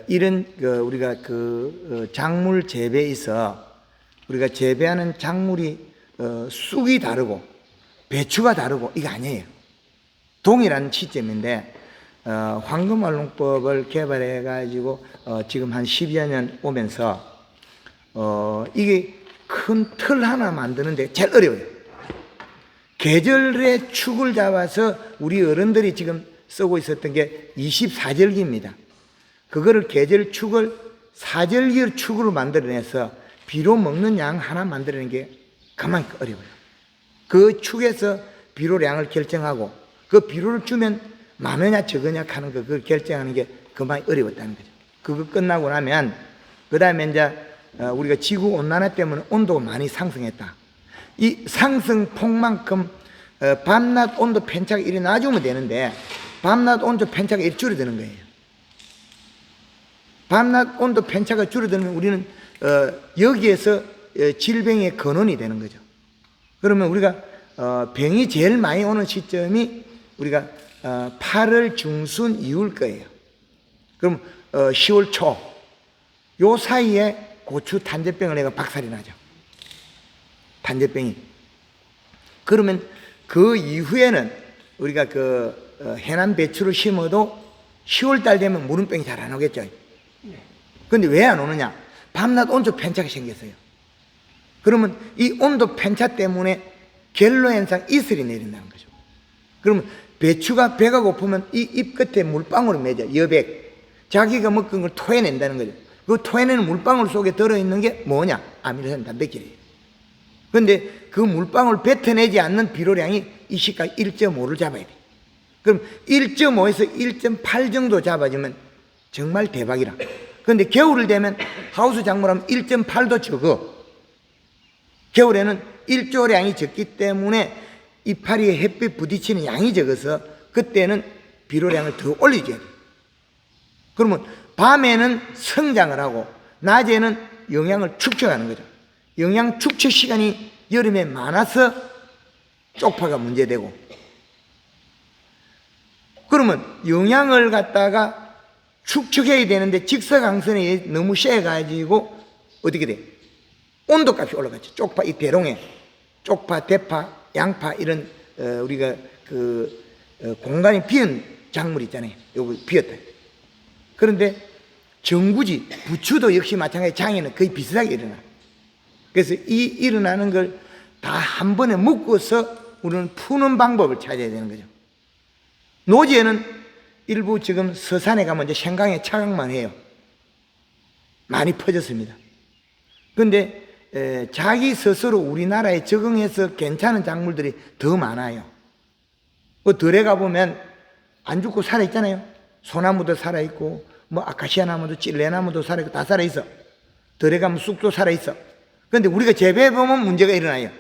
이런 우리가 작물 재배에 있어 우리가 재배하는 작물이 쑥이 다르고 배추가 다르고 이거 아니에요. 동일한 시점인데 황금알농법을 개발해 가지고 지금 한 10여 년 오면서 이게 큰 틀 하나 만드는데 제일 어려워요. 계절의 축을 잡아서 우리 어른들이 지금 쓰고 있었던 게 24절기입니다. 그거를 계절 축을 4절기 축으로 만들어내서 비료 먹는 양 하나 만들어내는 게 그만큼 어려워요. 그 축에서 비료량을 결정하고 그 비료를 주면 많으냐 적으냐 하는 거 그걸 결정하는 게 그만 어려웠다는 거죠. 그거 끝나고 나면 그 다음에 이제 우리가 지구 온난화 때문에 온도가 많이 상승했다. 이 상승폭만큼 밤낮 온도 편차가 이리 놔주면 되는데 밤낮 온도 편차가 이리 줄어드는 거예요. 밤낮 온도 편차가 줄어들면 우리는 여기에서 질병의 근원이 되는 거죠. 그러면 우리가 병이 제일 많이 오는 시점이 우리가 8월 중순 이후일 거예요. 그럼 10월 초 요 사이에 고추 탄저병을 내가 박살이 나죠. 탄저병이. 그러면 그 이후에는 우리가 해남 배추를 심어도 10월 달 되면 무름병이 잘 안 오겠죠. 근데 왜 안 오느냐? 밤낮 온도 편차가 생겼어요. 그러면 이 온도 편차 때문에 겔로 현상 이슬이 내린다는 거죠. 그러면 배추가 배가 고프면 이 잎 끝에 물방울을 맺어 여백. 자기가 먹은 걸 토해낸다는 거죠. 그 토해내는 물방울 속에 들어있는 게 뭐냐? 아미노산 단백질이에요. 그런데 그 물방울 뱉어내지 않는 비료량이 이 시각 1.5를 잡아야 돼. 그럼 1.5에서 1.8 정도 잡아주면 정말 대박이라. 그런데 겨울을 되면 하우스 작물하면 1.8도 적어. 겨울에는 일조량이 적기 때문에 이파리에 햇빛 부딪히는 양이 적어서 그때는 비료량을 더 올려줘야 돼. 그러면 밤에는 성장을 하고 낮에는 영양을 축적하는 거죠. 영양 축적 시간이 여름에 많아서 쪽파가 문제되고, 그러면 영양을 갖다가 축적해야 되는데 직사광선이 너무 세가지고 어떻게 돼? 온도값이 올라갔죠. 쪽파 이 대롱에 쪽파, 대파, 양파 이런 우리가 공간이 비은 작물 있잖아요. 요거 비었다. 그런데 정구지, 부추도 역시 마찬가지 장애는 거의 비슷하게 일어나. 그래서 이 일어나는 걸 다 한 번에 묶어서 우리는 푸는 방법을 찾아야 되는 거죠. 노지에는 일부 지금 서산에 가면 이제 생강에 차강만 해요. 많이 퍼졌습니다. 그런데 자기 스스로 우리나라에 적응해서 괜찮은 작물들이 더 많아요. 그 들에 가보면 안 죽고 살아있잖아요. 소나무도 살아있고 뭐 아카시아 나무도 찔레나무도 살아있고 다 살아있어. 들에 가면 쑥도 살아있어. 그런데 우리가 재배해보면 문제가 일어나요.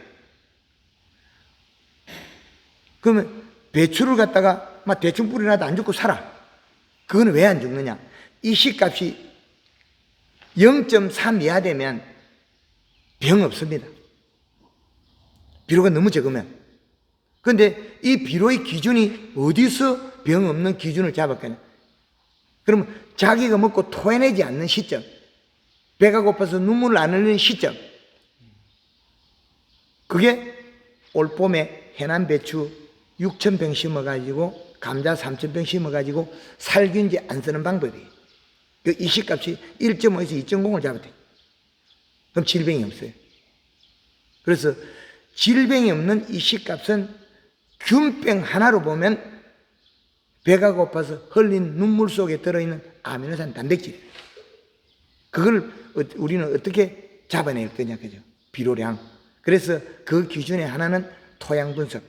그러면 배추를 갖다가 막 대충 뿌리나도 안 죽고 살아. 그건 왜 안 죽느냐? 이식값이 0.3 이하 되면 병 없습니다. 비료가 너무 적으면. 그런데 이 비료의 기준이 어디서 병 없는 기준을 잡았겠냐? 그러면 자기가 먹고 토해내지 않는 시점, 배가 고파서 눈물을 안 흘리는 시점, 그게 올봄에 해남 배추 6,000병 심어가지고 감자 3,000병 심어가지고 살균제 안 쓰는 방법이에요. 그 이식값이 1.5에서 2.0을 잡아야 돼. 그럼 질병이 없어요. 그래서 질병이 없는 이식값은 균병 하나로 보면 배가 고파서 흘린 눈물 속에 들어있는 아미노산 단백질. 그걸 우리는 어떻게 잡아낼 거냐, 그죠? 비료량. 그래서 그 기준의 하나는 토양 분석.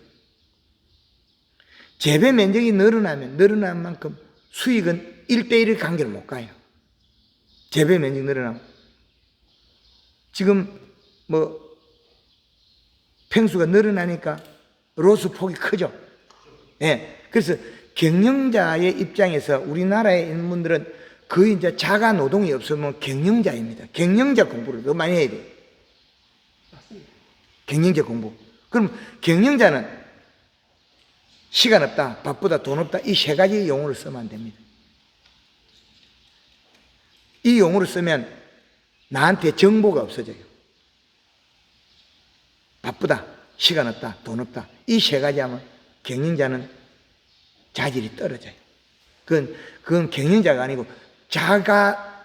재배 면적이 늘어나면 늘어난 만큼 수익은 1대1의 관계를 못 가요. 재배 면적이 늘어나면. 지금 뭐 평수가 늘어나니까 로스 폭이 크죠. 예. 그래서 경영자의 입장에서 우리나라에 있는 분들은 거의 이제 자가 노동이 없으면 경영자입니다. 경영자 공부를 더 많이 해야 돼요. 경영자 공부. 그럼 경영자는 시간 없다, 바쁘다, 돈 없다, 이 세 가지 용어를 쓰면 안 됩니다. 이 용어를 쓰면 나한테 정보가 없어져요. 바쁘다, 시간 없다, 돈 없다. 이 세 가지 하면 경영자는 자질이 떨어져요. 그건 경영자가 아니고 자가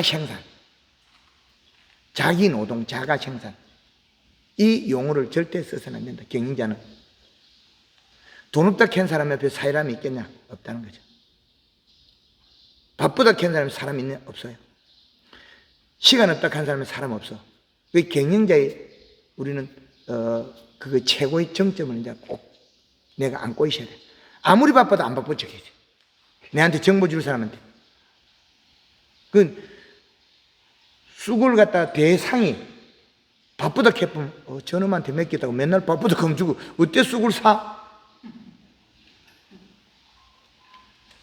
생산, 자기 노동, 자가 생산. 이 용어를 절대 써서는 안 된다. 경영자는 돈 없다 캔 사람 옆에 사람이 있겠냐? 없다는 거죠. 바쁘다 캔 사람이 있냐? 없어요. 시간 없다 한 사람은 사람 없어. 그 경영자의 우리는 그 최고의 정점을 이제 꼭 내가 안고 있어야 돼. 아무리 바빠도 안 바쁜 척해야 돼. 내한테 정보 줄 사람한테. 그 쑥을 갖다 대상이 바쁘다 캐면 저놈한테 맡겼다고 맨날 바쁘다 그럼 주고 어때 쑥을 사?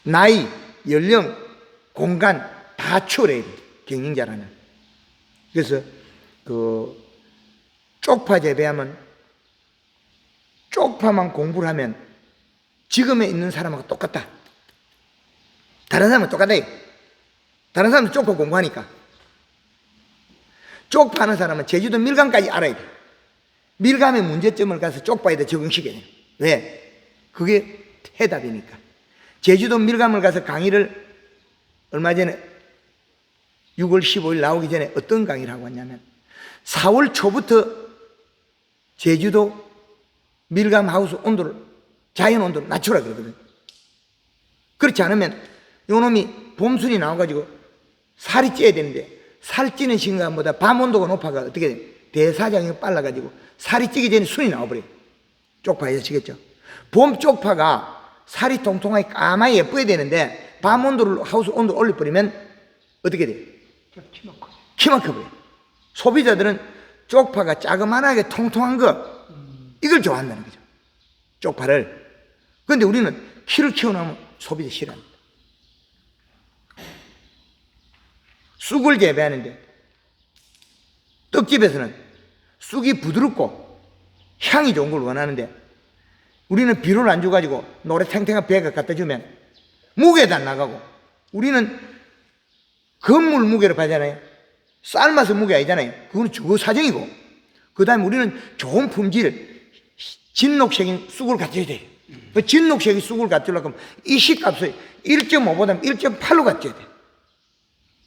나이, 연령, 공간 다 초래해야 돼. 경영자라는. 그래서 쪽파 재배하면 쪽파만 공부를 하면 지금에 있는 사람하고 똑같다. 다른 사람은 똑같아. 다른 사람은 쪽파 공부하니까. 쪽파 하는 사람은 제주도 밀감까지 알아야 돼. 밀감의 문제점을 가서 쪽파에다 적응시켜야 돼. 왜? 그게 해답이니까. 제주도 밀감을 가서 강의를 얼마 전에 6월 15일 나오기 전에 어떤 강의를 하고 왔냐면 4월 초부터 제주도 밀감 하우스 온도를 자연 온도를 낮추라 그러거든. 그렇지 않으면 요놈이 봄순이 나와가지고 살이 쪄야 되는데 살 찌는 시간보다 밤 온도가 높아가 어떻게 돼? 대사량이 빨라가지고 살이 찌기 전에 순이 나와버려. 쪽파에서 치겠죠. 봄 쪽파가 살이 통통하게 까마게 예뻐야 되는데 밤 온도를 하우스 온도 올려버리면 어떻게 돼? 키만 커버려. 소비자들은 쪽파가 자그만하게 통통한 거 이걸 좋아한다는 거죠. 쪽파를. 그런데 우리는 키를 키워놓으면 소비자 싫어합니다. 쑥을 재배하는데 떡집에서는 쑥이 부드럽고 향이 좋은 걸 원하는데 우리는 비료를 안 줘가지고 노래탱탱한 배가 갖다 주면 무게도 안 나가고 우리는 건물 무게로 파잖아요. 삶아서 무게 아니잖아요. 그거는 주거 사정이고 그 다음에 우리는 좋은 품질 진녹색인 쑥을 갖춰야 돼요. 그 진녹색인 쑥을 갖추려고 하면 이 시값을 1.5보다 1.8로 갖춰야 돼.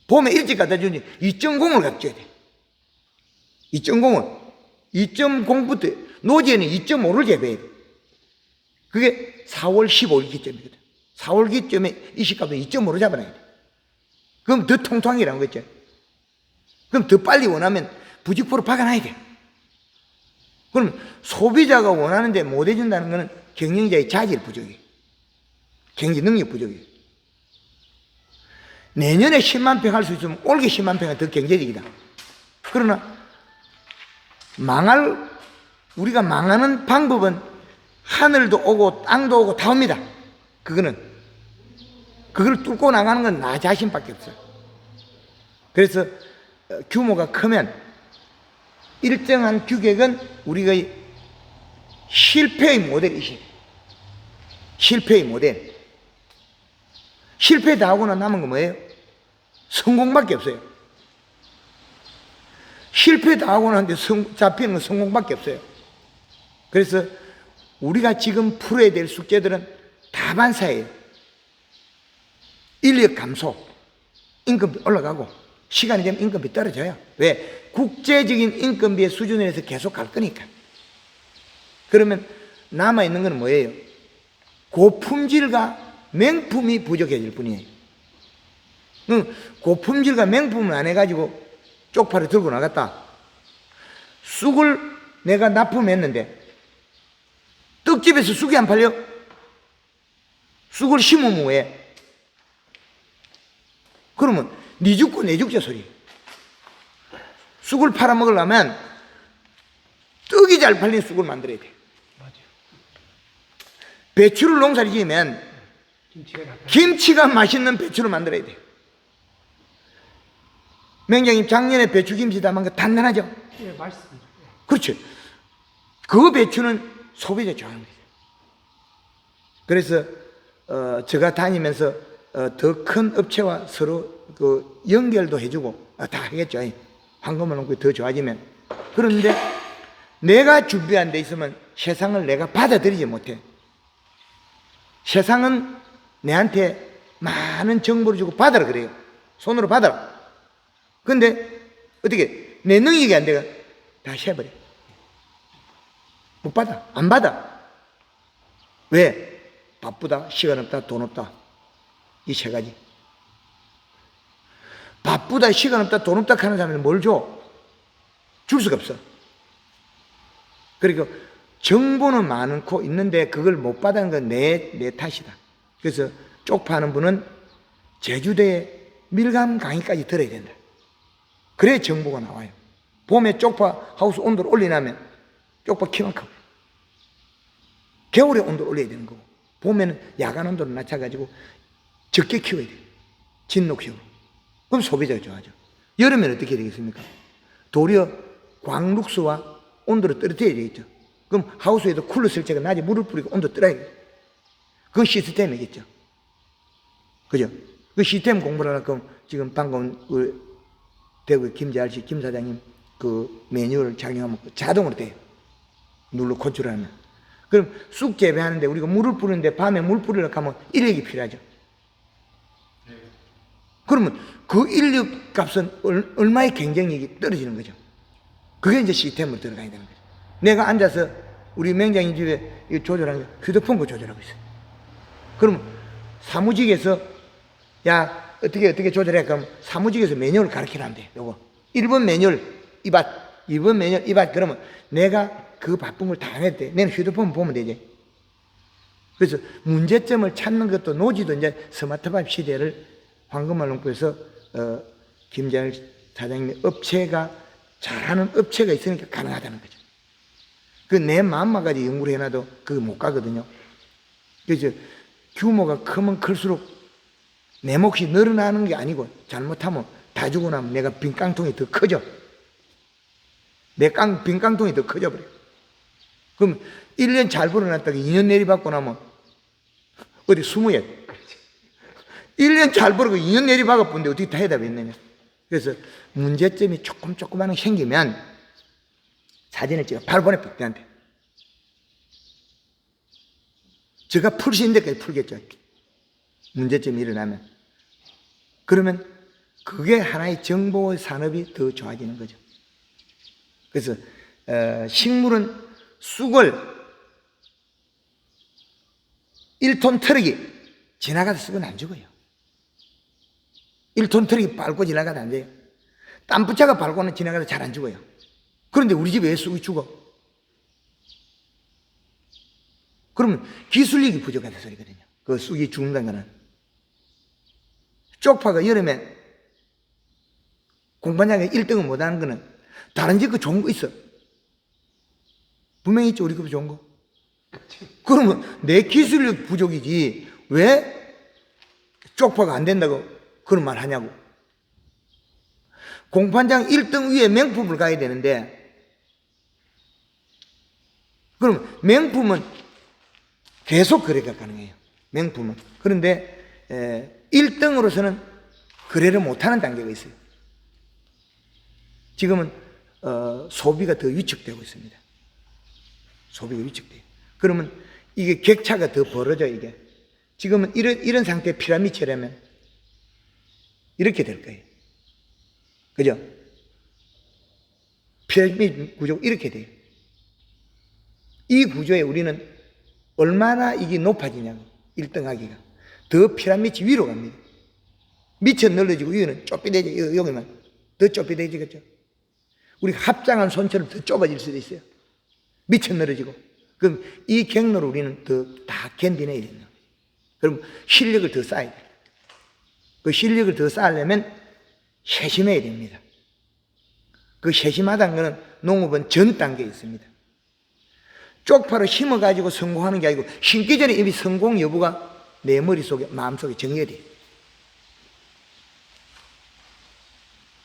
봄에 일찍 갖다 주니 2.0을 갖춰야 돼. 2.0을 2.0부터 노지에는 2.5를 재배해야 돼. 그게 4월 15일 기점이거든. 4월 기점에 이 시값을 2.5로 잡아놔야 돼. 그럼 더 통통하게라는 거죠. 그럼 더 빨리 원하면 부직포로 박아놔야 돼. 그럼 소비자가 원하는데 못 해준다는 것은 경영자의 자질 부족이에요. 경제 능력 부족이에요. 내년에 10만 평 할 수 있으면 올해 10만 평은 더 경제적이다. 그러나 우리가 망하는 방법은 하늘도 오고 땅도 오고 다 옵니다. 그걸 뚫고 나가는 건 나 자신밖에 없어요. 그래서 규모가 크면 일정한 규격은 우리가 실패의 모델이시. 실패의 모델. 실패 다 하고 남은 건 뭐예요? 성공밖에 없어요. 실패 다 하고 나는데 잡히는 건 성공밖에 없어요. 그래서 우리가 지금 풀어야 될 숙제들은 다반사예요. 인력 감소, 임금비 올라가고 시간이 되면 임금비 떨어져요. 왜? 국제적인 임금비의 수준에서 계속 갈 거니까. 그러면 남아있는 건 뭐예요? 고품질과 명품이 부족해질 뿐이에요. 고품질과 명품을 안 해가지고 쪽파를 들고 나갔다. 쑥을 내가 납품했는데 떡집에서 쑥이 안 팔려? 쑥을 심으면 왜? 그러면 니 죽고 내 죽자 소리. 쑥을 팔아먹으려면 떡이 잘 팔린 쑥을 만들어야 돼. 배추를 농사를 지으면 김치가 맛있는 배추를 만들어야 돼. 맹장님 작년에 배추김치 담은 거 단단하죠? 예, 맛있습니다. 그렇죠. 그 배추는 소비자 좋아하는 거죠. 그래서 제가 다니면서 더 큰 업체와 서로 그 연결도 해주고 다 하겠죠. 황금을 놓고 더 좋아지면. 그런데 내가 준비한 데 있으면 세상을 내가 받아들이지 못해. 세상은 내한테 많은 정보를 주고 받아라 그래요. 손으로 받아라. 근데 어떻게 내 능력이 안 돼가 다시 해버려. 못 받아. 안 받아. 왜? 바쁘다, 시간 없다, 돈 없다. 이 세 가지. 바쁘다, 시간 없다, 돈 없다 하는 사람은 뭘 줘? 줄 수가 없어. 그러니까 정보는 많고 있는데 그걸 못 받은 건 내 탓이다. 그래서 쪽파하는 분은 제주도에 밀감 강의까지 들어야 된다. 그래야 정보가 나와요. 봄에 쪽파 하우스 온도를 올리려면 쪽파 키만큼. 겨울에 온도를 올려야 되는 거고, 봄에는 야간 온도를 낮춰가지고 적게 키워야 돼요. 진노 키우고. 그럼 소비자가 좋아하죠. 여름에는 어떻게 되겠습니까? 도리어 광룩수와 온도를 떨어뜨려야 되겠죠. 그럼 하우스에도 쿨러 설치가 낮에 물을 뿌리고 온도 떨어야 돼요. 그건 시스템이겠죠. 그죠? 그 시스템 공부를 하려면 지금 방금 우리 대구 김재할 씨, 김 사장님 그 메뉴를 작용하면 자동으로 돼요. 눌러 컨트롤하면. 그럼 쑥 재배하는데 우리가 물을 뿌리는데 밤에 물 뿌리려고 하면 인력이 필요하죠. 그러면 그 인력 값은 얼마의 경쟁력이 떨어지는 거죠. 그게 이제 시스템으로 들어가야 되는 거죠. 내가 앉아서 우리 명장님 집에 조절하는 게 휴대폰 거 조절하고 있어요. 그럼 사무직에서 야 어떻게 조절해? 그럼 사무직에서 매뉴얼을 가르치라면 돼. 요거 1번 매뉴얼 이밭, 2번 매뉴얼 이밭. 그러면 내가 그 바쁜 걸 다 했대. 내는 휴대폰 보면 되지. 그래서 문제점을 찾는 것도 노지도 이제 스마트팜 시대를 황금알농부에서 김재할 사장님의 업체가 잘하는 업체가 있으니까 가능하다는 거죠. 그 내 마음만까지 연구를 해놔도 그거 못 가거든요. 그래서 규모가 크면 클수록 내 몫이 늘어나는 게 아니고 잘못하면 다 주고 나면 내가 빈 깡통이 더 커져. 빈 깡통이 더 커져 버려. 그럼 1년 잘 벌어놨다가 2년 내리받고 나면 어디 숨어야 돼. 1년 잘 벌고 2년 내리받아 본데 어떻게 다 해답이 있느냐. 그래서 문제점이 조그마한 생기면 사진을 찍어 바로 보내 북대한테. 제가 풀 수 있는 데까지 풀겠죠. 문제점이 일어나면. 그러면 그게 하나의 정보 산업이 더 좋아지는 거죠. 그래서 식물은 쑥을 1톤 트럭이 지나가다 쑥은 안 죽어요. 1톤 트럭이 밟고 지나가다 안 돼요. 땀부차가 밟고는 지나가다 잘 안 죽어요. 그런데 우리 집에 왜 쑥이 죽어? 그러면 기술력이 부족하다 소리거든요. 그 쑥이 죽는다는 거는. 쪽파가 여름에 공판장에 1등을 못하는 거는 다른 집 거 좋은 거 있어. 분명히 있죠. 우리 거 좋은 거. 그러면 내 기술력 부족이지 왜 쪽파가 안 된다고 그런 말 하냐고. 공판장 1등 위에 명품을 가야 되는데, 그럼 명품은 계속 거래가 가능해요. 명품은. 그런데 1등으로서는 거래를 못하는 단계가 있어요. 지금은 소비가 더 위축되고 있습니다. 소비가 위축돼요. 그러면 이게 격차가 더 벌어져. 이게 지금은 이런 상태의 피라미드라면 이렇게 될 거예요. 그죠? 피라미드 구조가 이렇게 돼요. 이 구조에 우리는 얼마나 이게 높아지냐고. 1등하기가 더 피라미드 위로 갑니다. 밑에 늘어지고 위에는 좁혀되죠. 여기만 더 좁혀되지겠죠. 우리가 합장한 손처럼 더 좁아질 수도 있어요. 밑에 늘어지고. 그럼 이 경로를 우리는 더 다 견디내야 된다. 그럼 실력을 더 쌓아야 돼. 그 실력을 더 쌓으려면 세심해야 됩니다. 그 세심하다는 것은 농업은 전 단계에 있습니다. 쪽파로 심어가지고 성공하는 게 아니고 심기 전에 이미 성공 여부가 내 머릿속에 마음속에 정해야 돼.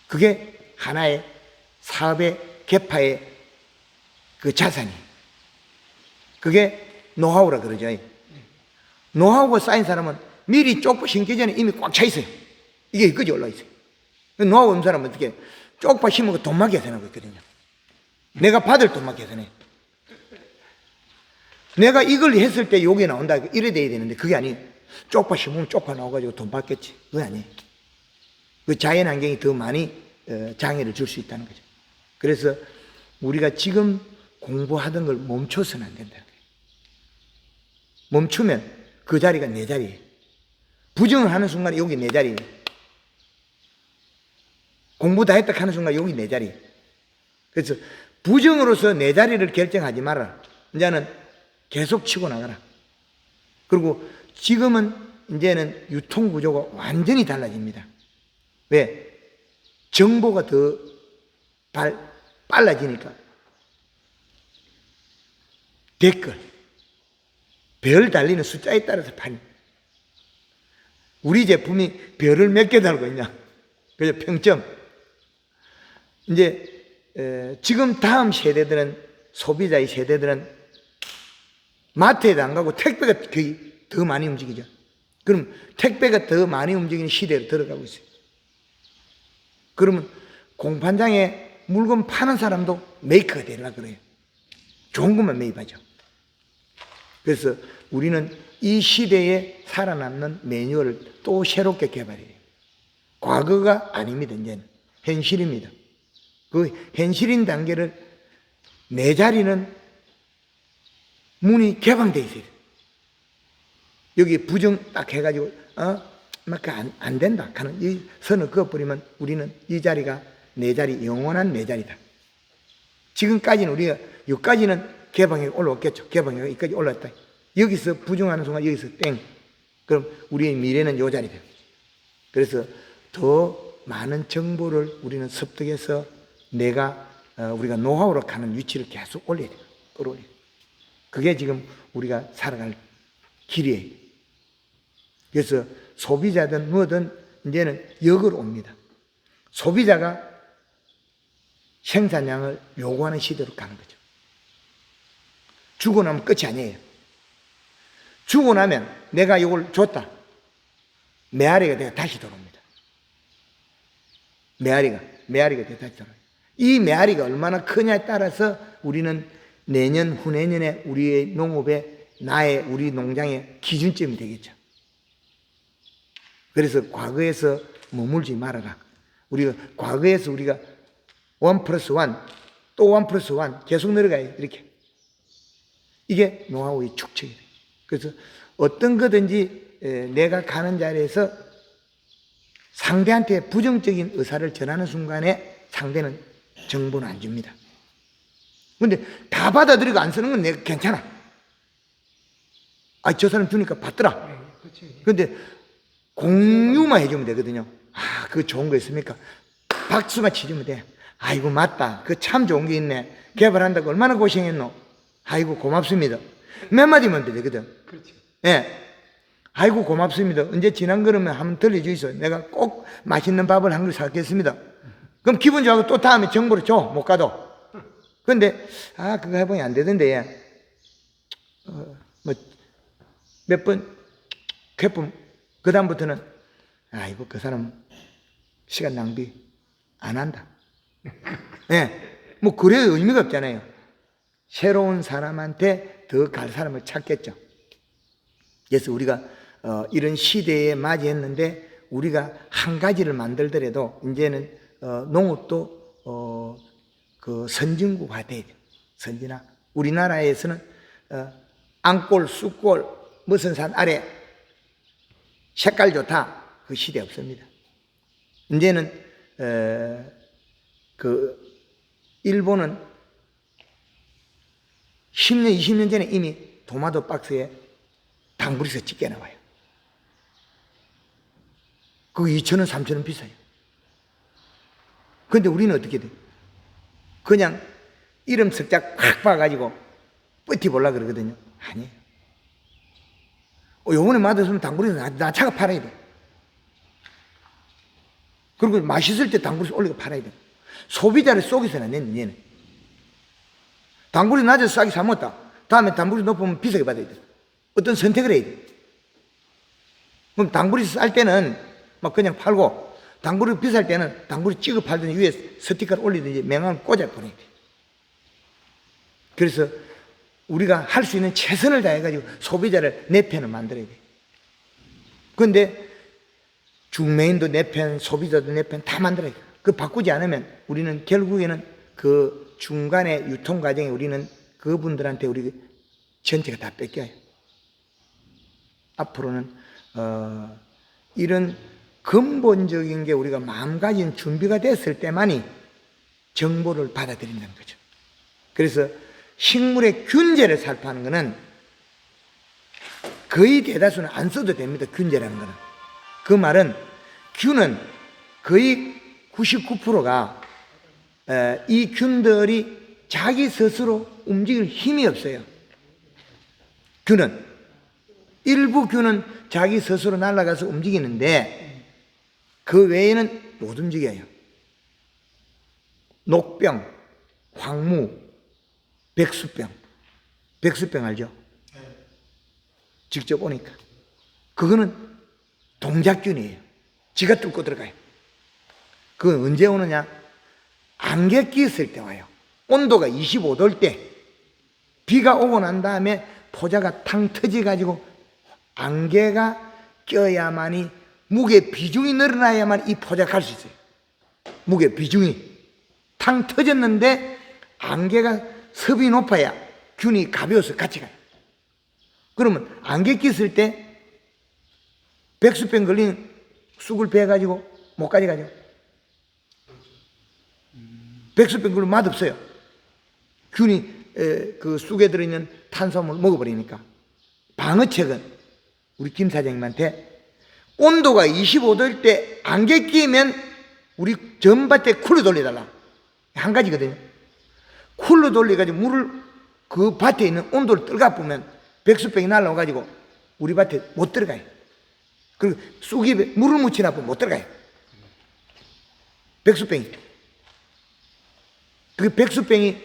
그게 하나의 사업의 개파의 그 자산이. 그게 노하우라 그러죠. 노하우가 쌓인 사람은 미리 쪽파 심기 전에 이미 꽉 차 있어요. 이게 여기까지 올라있어요. 노하우 없는 사람은 어떻게 쪽파 심은 돈만 계산하고 있거든요. 내가 받을 돈만 계산해. 내가 이걸 했을 때 요게 나온다. 이래 돼야 되는데 그게 아니에요. 쪽파 심으면 쪽파 나와가지고 돈 받겠지. 그게 아니에요. 그 자연 환경이 더 많이 장애를 줄 수 있다는 거죠. 그래서 우리가 지금 공부하던 걸 멈춰서는 안 된다는 거예요. 멈추면 그 자리가 내 자리예요. 부정을 하는 순간에 여기 내 자리예요. 공부 다 했다 하는 순간 여기 내 자리예요. 그래서 부정으로서 내 자리를 결정하지 말아라. 이제는 계속 치고 나가라. 그리고 지금은 이제는 유통구조가 완전히 달라집니다. 왜? 정보가 더 빨라지니까. 댓글, 별 달리는 숫자에 따라서 파니. 우리 제품이 별을 몇 개 달고 있냐? 그죠? 평점. 이제 지금 다음 세대들은, 소비자의 세대들은 마트에도 안 가고 택배가 거의 더 많이 움직이죠. 그럼 택배가 더 많이 움직이는 시대로 들어가고 있어요. 그러면 공판장에 물건 파는 사람도 메이커가 되려고 그래요. 좋은 것만 매입하죠. 그래서 우리는 이 시대에 살아남는 매뉴얼을 또 새롭게 개발해요. 과거가 아닙니다. 이제는 현실입니다. 그 현실인 단계를 내 자리는 문이 개방되어 있어요. 여기 부정 딱 해가지고 안 된다 하는 이 선을 그어버리면 우리는 이 자리가 내 자리, 영원한 내 자리다. 지금까지는 우리가 여기까지는 개방에 올라왔겠죠. 개방에 여기까지 올라왔다. 여기서 부정하는 순간 여기서 땡. 그럼 우리의 미래는 이 자리다. 그래서 더 많은 정보를 우리는 습득해서 우리가 노하우로 가는 위치를 계속 올려야 돼요. 끌어올려야 돼요. 그게 지금 우리가 살아갈 길이에요. 그래서 소비자든 뭐든 이제는 역으로 옵니다. 소비자가 생산량을 요구하는 시대로 가는 거죠. 주고 나면 끝이 아니에요. 주고 나면 내가 이걸 줬다. 메아리가 내가 다시 돌아옵니다. 메아리가 내가 다시 돌아옵니다. 이 메아리가 얼마나 크냐에 따라서 우리는 내년, 후내년에 우리의 농업에 우리 농장의 기준점이 되겠죠. 그래서 과거에서 머물지 말아라. 과거에서 우리가 1+1, 또 1+1 계속 내려가요. 이렇게. 이게 노하우의 축적이에요. 그래서 어떤 거든지 내가 가는 자리에서 상대한테 부정적인 의사를 전하는 순간에 상대는 정보는 안 줍니다. 근데 다 받아들이고 안 쓰는 건 내가 괜찮아. 저 사람 주니까 받더라. 근데 공유만 해주면 되거든요. 그거 좋은 거 있습니까? 박수만 치주면 돼. 아이고, 맞다. 그 참 좋은 게 있네. 개발한다고 얼마나 고생했노? 아이고, 고맙습니다. 몇 마디만 되거든. 그렇죠. 예. 아이고, 고맙습니다. 언제 지난 거라면 한번 들려주이소. 내가 꼭 맛있는 밥을 한 그릇 사겠습니다. 그럼 기분 좋아하고 또 다음에 정보를 줘. 못 가도. 근데, 그거 해보니 안 되던데, 몇 번, 그다음부터는, 아이고, 그 사람 시간 낭비 안 한다. 예. 그래 의미가 없잖아요. 새로운 사람한테 더 갈 사람을 찾겠죠. 그래서 우리가 이런 시대에 맞이했는데 우리가 한 가지를 만들더라도 이제는 농업도 그 선진국화 돼야 돼요. 선진화. 우리나라에서는 안골, 쑥골, 무슨 산 아래 색깔 좋다. 그 시대 없습니다. 이제는 일본은 10년, 20년 전에 이미 토마토 박스에 당구리에서 찢겨 나와요. 그거 2,000원, 3,000원 비싸요. 근데 우리는 어떻게 돼? 그냥 이름 석자 확 봐가지고 뿌티 보려고 그러거든요. 아니에요. 요번에 맛없으면 당구리에서 나차가 팔아야 돼. 그리고 맛있을 때 당구리에서 올리고 팔아야 돼. 소비자를 속여서는 안 되는 얘는. 당구리 낮아서 싸게 사먹었다. 다음에 당구리 높으면 비싸게 받아야 돼. 어떤 선택을 해야 돼. 그럼 당구리 쌀 때는 막 그냥 팔고 당구를 비쌀 때는 당구를 찍어 팔든지 위에 스티커를 올리든지 명함을 꽂아 보내야 돼. 그래서 우리가 할 수 있는 최선을 다해가지고 소비자를 내 편을 만들어야 돼. 그런데 중매인도 내 편, 소비자도 내 편 다 만들어야 돼. 그 바꾸지 않으면 우리는 결국에는 그 중간에 유통 과정에 우리는 그분들한테 우리 전체가 다 뺏겨요. 앞으로는 이런 근본적인 게 우리가 마음가짐 준비가 됐을 때만이 정보를 받아들인다는 거죠. 그래서 식물의 균제를 살포하는 것은 거의 대다수는 안 써도 됩니다. 균제라는 것은. 그 말은 균은 거의 99%가 이 균들이 자기 스스로 움직일 힘이 없어요. 균은 일부 균은 자기 스스로 날아가서 움직이는데 그 외에는 못 움직여요. 녹병, 황무, 백수병. 백수병 알죠? 직접 오니까. 그거는 동작균이에요. 지가 뚫고 들어가요. 그건 언제 오느냐? 안개 끼었을 때 와요. 온도가 25도일 때 비가 오고 난 다음에 포자가 탕 터져가지고 안개가 껴야만이 무게 비중이 늘어나야만 이 포자가 갈 수 있어요. 무게 비중이 탕 터졌는데 안개가 섭이 높아야 균이 가벼워서 같이 가요. 그러면 안개 꼈을 때 백수병 걸린 쑥을 베어가지고 못 가져가죠. 백수병 걸리면 맛없어요. 균이 그 쑥에 들어있는 탄수화물을 먹어버리니까. 방어책은 우리 김 사장님한테 온도가 25도일 때 안개 끼면 우리 전밭에 쿨러 돌려달라. 한 가지거든요. 쿨러 돌려가지고 물을 그 밭에 있는 온도를 떨가 보면 백수병이 날라와가지고 우리 밭에 못 들어가요. 그리고 쑥이 물을 묻히나 보면 못 들어가요. 백수병이. 그 백수병이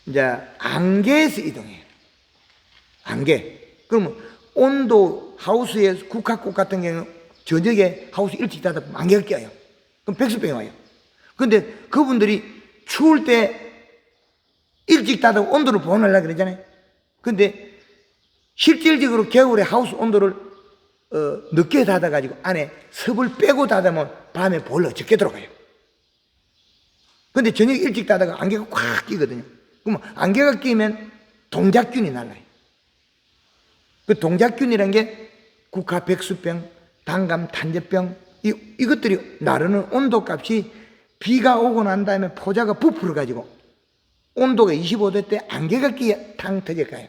이제 안개에서 이동해요. 안개. 그러면 온도 하우스에 국화꽃 같은 경우는 저녁에 하우스 일찍 닫아보면 안개가 껴요. 그럼 백수병이 와요. 근데 그분들이 추울 때 일찍 닫아 온도를 보호하려고 그러잖아요. 근데 실질적으로 겨울에 하우스 온도를 늦게 닫아가지고 안에 섭을 빼고 닫으면 밤에 보일러 적게 들어가요. 근데 저녁 일찍 닫아가 안개가 꽉 끼거든요. 그러면 안개가 끼면 동작균이 날라요. 그 동작균이란 게 국화 백수병, 단감 탄저병, 이것들이 나르는 온도값이 비가 오고 난 다음에 포자가 부풀어가지고 온도가 25도 때 안개가 끼야 탕 터져가요.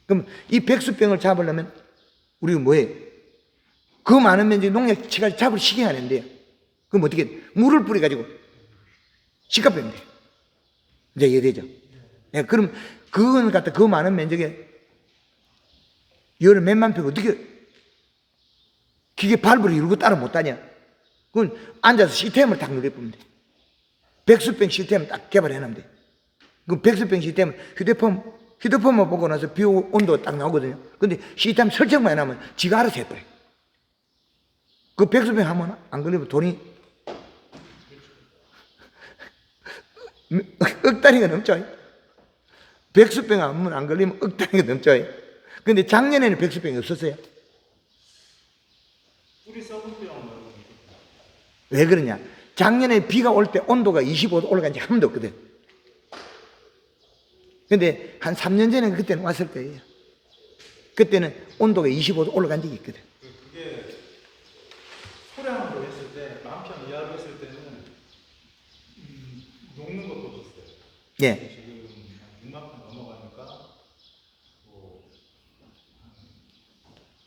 그럼 이 백수병을 잡으려면 우리가 뭐예요? 그 많은 면적 농약 치가 잡을 시켜야 하는데요. 그럼 어떻게 물을 뿌려가지고 시가 빼면 돼요. 이제 이해되죠? 네, 그럼 그건 갖다 그 많은 면적에 열을 몇만 평 어떻게 기계 발부를 이루고 따라 못하냐? 그건 앉아서 시스템을 딱 누려보면 돼. 백수병 시스템을 딱 개발해놓으면 돼. 그 백수병 시스템은 휴대폰만 보고 나서 비 오고 온도가 딱 나오거든요. 근데 시스템 설정만 해놓으면 지가 알아서 해버려. 그 백수병 하면 안 걸리면 돈이 억 단위가 넘죠. 백수병 하면 안 걸리면 억 단위가 넘죠. 근데 작년에는 백수병이 없었어요. 뿌리 썩은 병은 왜 그러냐? 작년에 비가 올 때 온도가 25도 올라간 지 한 번도 없거든. 근데 한 3년 전에 그때는 왔을 거예요. 그때는 온도가 25도 올라간 적이 있거든. 그게 소량으로 했을 때, 만평 이하로 했을 때는 녹는 것도 없었어요. 예. 지금 6만 평 넘어가니까 뭐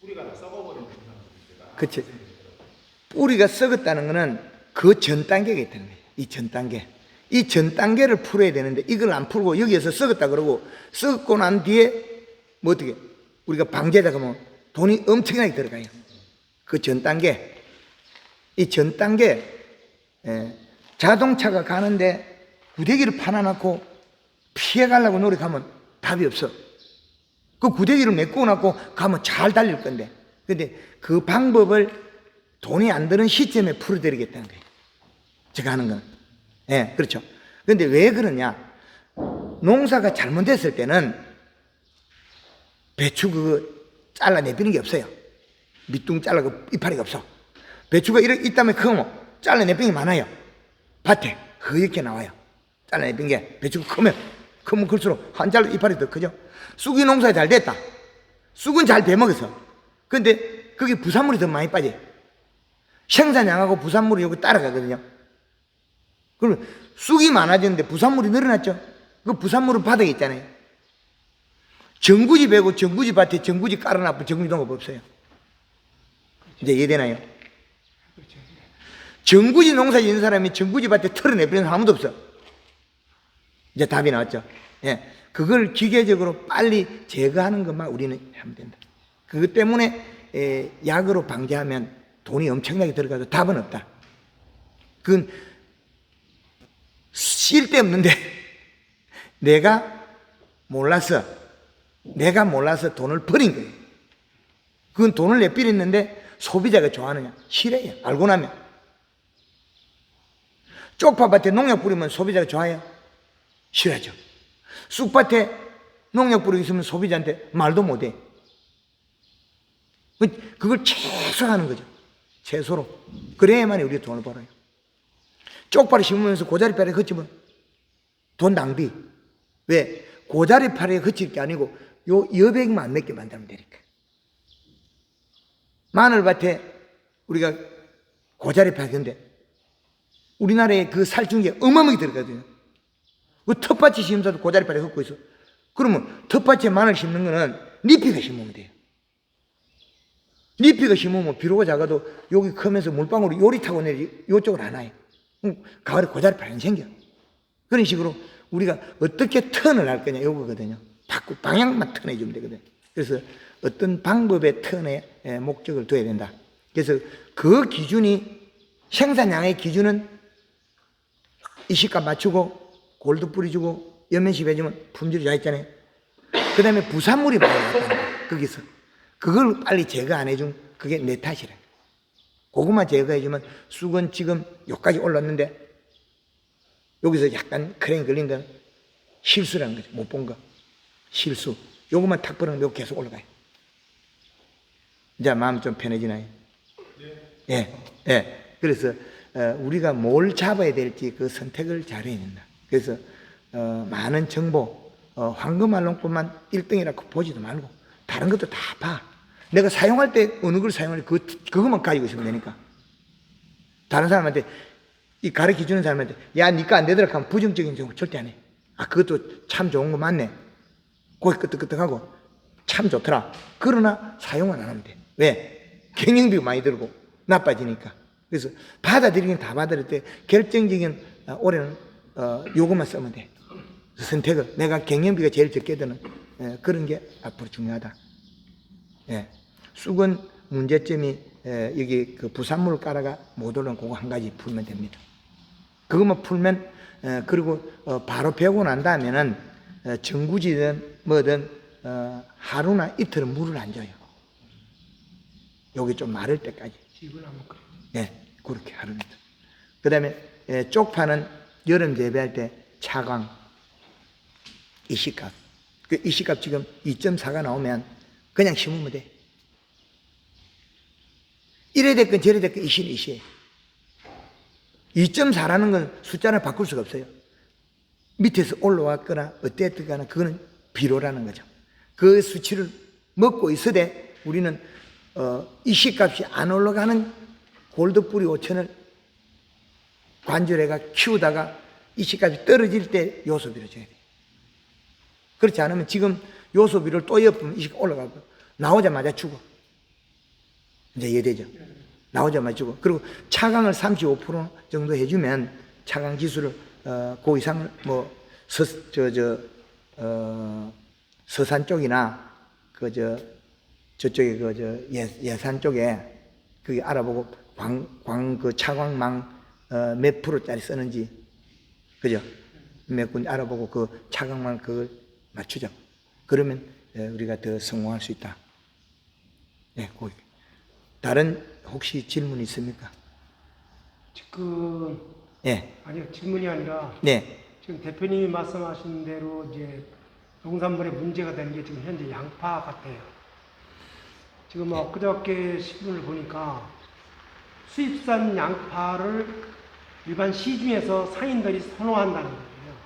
뿌리가 다 썩어버리는 현상이 그치. 뿌리가 썩었다는 거는 그 전 단계가 있다는 거예요. 이 전 단계. 이 전 단계를 풀어야 되는데 이걸 안 풀고 여기에서 썩었다 그러고 썩고 난 뒤에 뭐 어떻게 우리가 방제다 그러면 돈이 엄청나게 들어가요. 그 전 단계. 이 전 단계 자동차가 가는데 구데기를 파놔놓고 피해가려고 노력하면 답이 없어. 그 구데기를 메꾸고 나고 가면 잘 달릴 건데 근데 그 방법을 돈이 안 드는 시점에 풀어드리겠다는 거예요. 제가 하는 거는. 예, 그렇죠. 그런데 왜 그러냐? 농사가 잘못됐을 때는 배추 그거 잘라내비는 게 없어요. 밑둥 잘라고 이파리가 없어. 배추가 이따면 크면 잘라내비는 게 많아요. 밭에 허옇게 나와요. 잘라내빈 게 배추가 크면 클수록 한 잘라 이파리 더 크죠. 쑥이 농사 잘 됐다. 쑥은 잘 배먹었어. 근데 거기 부산물이 더 많이 빠져요. 생산량하고 부산물이 여기 따라가거든요. 그러면 쑥이 많아지는데 부산물이 늘어났죠. 그 부산물은 바닥에 있잖아요. 정구지 베고 정구지 밭에 정구지 깔아놔도 정구지 농업 없어요. 이제 이해되나요? 정구지 농사 짓는 사람이 정구지 밭에 털어내버리는 사람 아무도 없어. 이제 답이 나왔죠. 예. 그걸 기계적으로 빨리 제거하는 것만 우리는 하면 된다. 그것 때문에 약으로 방제하면 돈이 엄청나게 들어가도 답은 없다. 그건 쓸데없는데 내가 몰라서 돈을 버린 거예요. 그건 돈을 내버렸는데 소비자가 좋아하느냐? 싫어요. 알고 나면. 쪽파밭에 농약 뿌리면 소비자가 좋아해요? 싫어하죠. 쑥밭에 농약 뿌리고 있으면 소비자한테 말도 못해. 그걸 최소화하는 거죠. 최소로. 그래야만이 우리가 돈을 벌어요. 쪽파를 심으면서 고자리파리에 그치면 돈 낭비. 왜? 고자리파리에 그칠 게 아니고 요 여백만 몇 개 만들면 되니까. 마늘밭에 우리가 고자리파리인데 우리나라에 그 살충제 어마어마하게 들어가거든요. 그 텃밭에 심어도 고자리파리 걷고 있어. 그러면 텃밭에 마늘 심는 거는 니피가 심으면 돼요. 니피가 심으면 비료가 작아도 여기 크면서 물방울이 요리 타고 내리 요쪽으로 안 와요. 가을에 고자리파리 안 생겨. 그런 식으로 우리가 어떻게 턴을 할 거냐 이거거든요. 방향만 턴해주면 되거든요. 그래서 어떤 방법의 턴에 목적을 둬야 된다. 그래서 그 기준이 생산량의 기준은 이식값 맞추고 골드 뿌려주고 연면식 해주면 품질이 잘 있잖아요. 그 다음에 부산물이 많이 나왔다는 거예요. 거기서 그걸 빨리 제거 안 해준 그게 내 탓이라. 그것만 제거해주면 쑥은 지금 여기까지 올랐는데 여기서 약간 크랭 걸린 건 실수라는 거죠. 못 본 거. 실수. 요것만 탁 버리면 여기 계속 올라가요. 이제 마음 좀 편해지나요? 예. 예. 그래서 우리가 뭘 잡아야 될지 그 선택을 잘해야 된다. 그래서 많은 정보, 황금알롱법만 1등이라고 보지도 말고 다른 것도 다 봐. 내가 사용할 때 어느 걸 사용할지 그것만 가지고 있으면 되니까. 다른 사람한테 이 가르쳐 주는 사람한테 야 니가 안 되더라 하면 부정적인 정보 절대 안 해. 아 그것도 참 좋은 거 맞네. 고기 끄떡끄떡하고 참 좋더라. 그러나 사용은 안 하면 돼. 왜? 경영비가 많이 들고 나빠지니까. 그래서 받아들이긴 다 받아들일 때 결정적인 올해는 요것만 쓰면 돼. 선택을 내가 경영비가 제일 적게 드는 그런 게 앞으로 중요하다. 예. 쑥은 문제점이 여기 그 부산물을 깔아가 못 오르는 그거 한 가지 풀면 됩니다. 그것만 풀면 그리고 바로 배우고 난 다음에는 정구지든 뭐든 하루나 이틀은 물을 안 줘요. 여기 좀 마를 때까지. 네, 그렇게 하루 이틀. 그 다음에 쪽파는 여름 재배할 때 차광 이식값. 그 이식값 지금 2.4가 나오면 그냥 심으면 돼. 이래 됐건 저래 됐건 이시에. 2.4라는 건 숫자를 바꿀 수가 없어요. 밑에서 올라왔거나 어땠거나 그거는 비료라는 거죠. 그 수치를 먹고 있으되 우리는 이식값이 안 올라가는 골드뿌리 5천을 관절해가 키우다가 이식값이 떨어질 때 요소비를 줘야 돼요. 그렇지 않으면 지금 요소비를 또 엿보면 이식 올라가고 나오자마자 죽어. 이제 이해되죠? 나오자마자 죽어. 그리고 차광을 35% 정도 해주면 차광 기술을 그 이상을 뭐 서산 쪽이나 저쪽에 예산 쪽에 그게 알아보고 그 차광망 몇 프로짜리 쓰는지 그죠? 몇 군데 알아보고 그 차광망 그걸 맞추죠. 그러면 우리가 더 성공할 수 있다. 네, 거기. 다른 혹시 질문 있습니까? 지금 예. 아니요, 질문이 아니라 네. 지금 대표님이 말씀하신 대로 이제 농산물의 문제가 되는 게 지금 현재 양파 같아요. 지금 엊그저께 신문을 보니까 수입산 양파를 일반 시중에서 상인들이 선호한다는 거예요.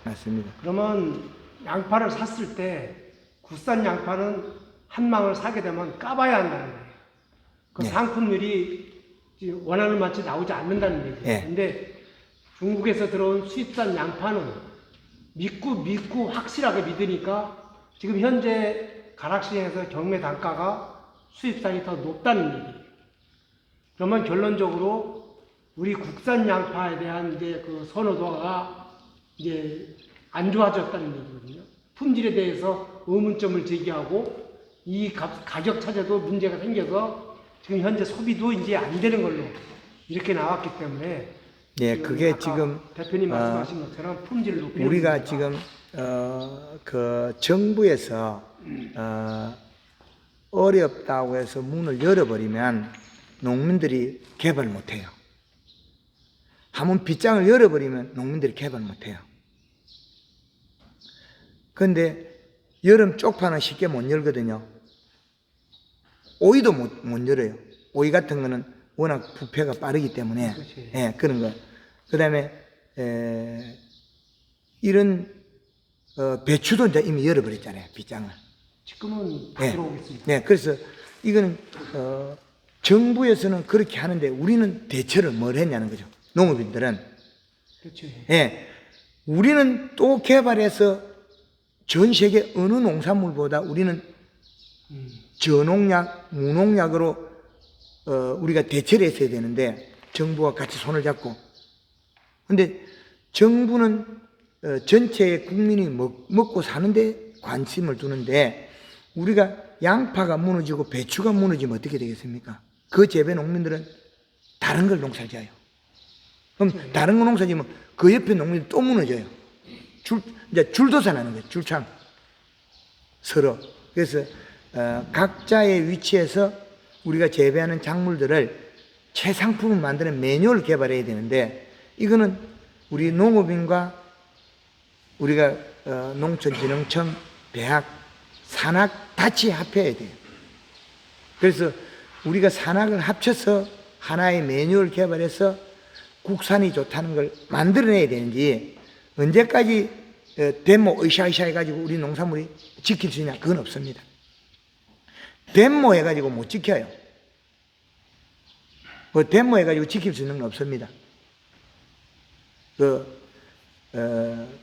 맞습니다. 그러면 양파를 샀을 때 국산 양파는 한 망을 사게 되면 까봐야 한다는 거예요. 그 네. 상품률이 원하는 맛이 나오지 않는다는 얘기예요. 네. 근데 중국에서 들어온 수입산 양파는 믿고 확실하게 믿으니까 지금 현재 가락시장에서 경매 단가가 수입산이 더 높다는 얘기예요. 그러면 결론적으로 우리 국산 양파에 대한 이제 그 선호도가 이제 안 좋아졌다는 얘기거든요. 품질에 대해서 의문점을 제기하고 이 가격 차제도 문제가 생겨서 지금 현재 소비도 이제 안 되는 걸로 이렇게 나왔기 때문에 예, 그게 아까 지금 대표님 말씀하신 것처럼 품질을 높이는 우리가 문제가 지금 그 정부에서 어렵다고 해서 문을 열어버리면 농민들이 개발 못해요. 한번 빗장을 열어버리면 농민들이 개발 못해요. 그런데 여름 쪽파는 쉽게 못 열거든요. 오이도 못 열어요. 오이 같은 거는 워낙 부패가 빠르기 때문에. 그렇지. 예, 그런 거. 그 다음에 이런 배추도 이제 이미 열어버렸잖아요. 빗장을. 지금은 다 예. 들어오겠습니다. 네, 그래서 이거는 정부에서는 그렇게 하는데 우리는 대처를 뭘 했냐는 거죠. 농업인들은. 그렇죠. 예, 우리는 또 개발해서 전 세계 어느 농산물보다 우리는 저농약, 무농약으로 우리가 대처를 했어야 되는데 정부와 같이 손을 잡고. 근데 정부는 전체 국민이 먹고 사는데 관심을 두는데 우리가 양파가 무너지고 배추가 무너지면 어떻게 되겠습니까? 그 재배 농민들은 다른 걸 농사 지어요. 그럼 다른 거 농사 지으면 그 옆에 농민이 또 무너져요. 이제 줄도산하는 거예요. 줄창. 서로. 그래서 각자의 위치에서 우리가 재배하는 작물들을 최상품을 만드는 매뉴얼을 개발해야 되는데 이거는 우리 농업인과 우리가 농촌진흥청, 대학, 산학 같이 합해야 돼요. 그래서 우리가 산학을 합쳐서 하나의 매뉴얼 개발해서 국산이 좋다는 걸 만들어내야 되는지 언제까지 데모 으쌰으쌰 해가지고 우리 농산물이 지킬 수 있냐? 그건 없습니다. 데모 해가지고 못 지켜요. 데모 해가지고 지킬 수 있는 건 없습니다.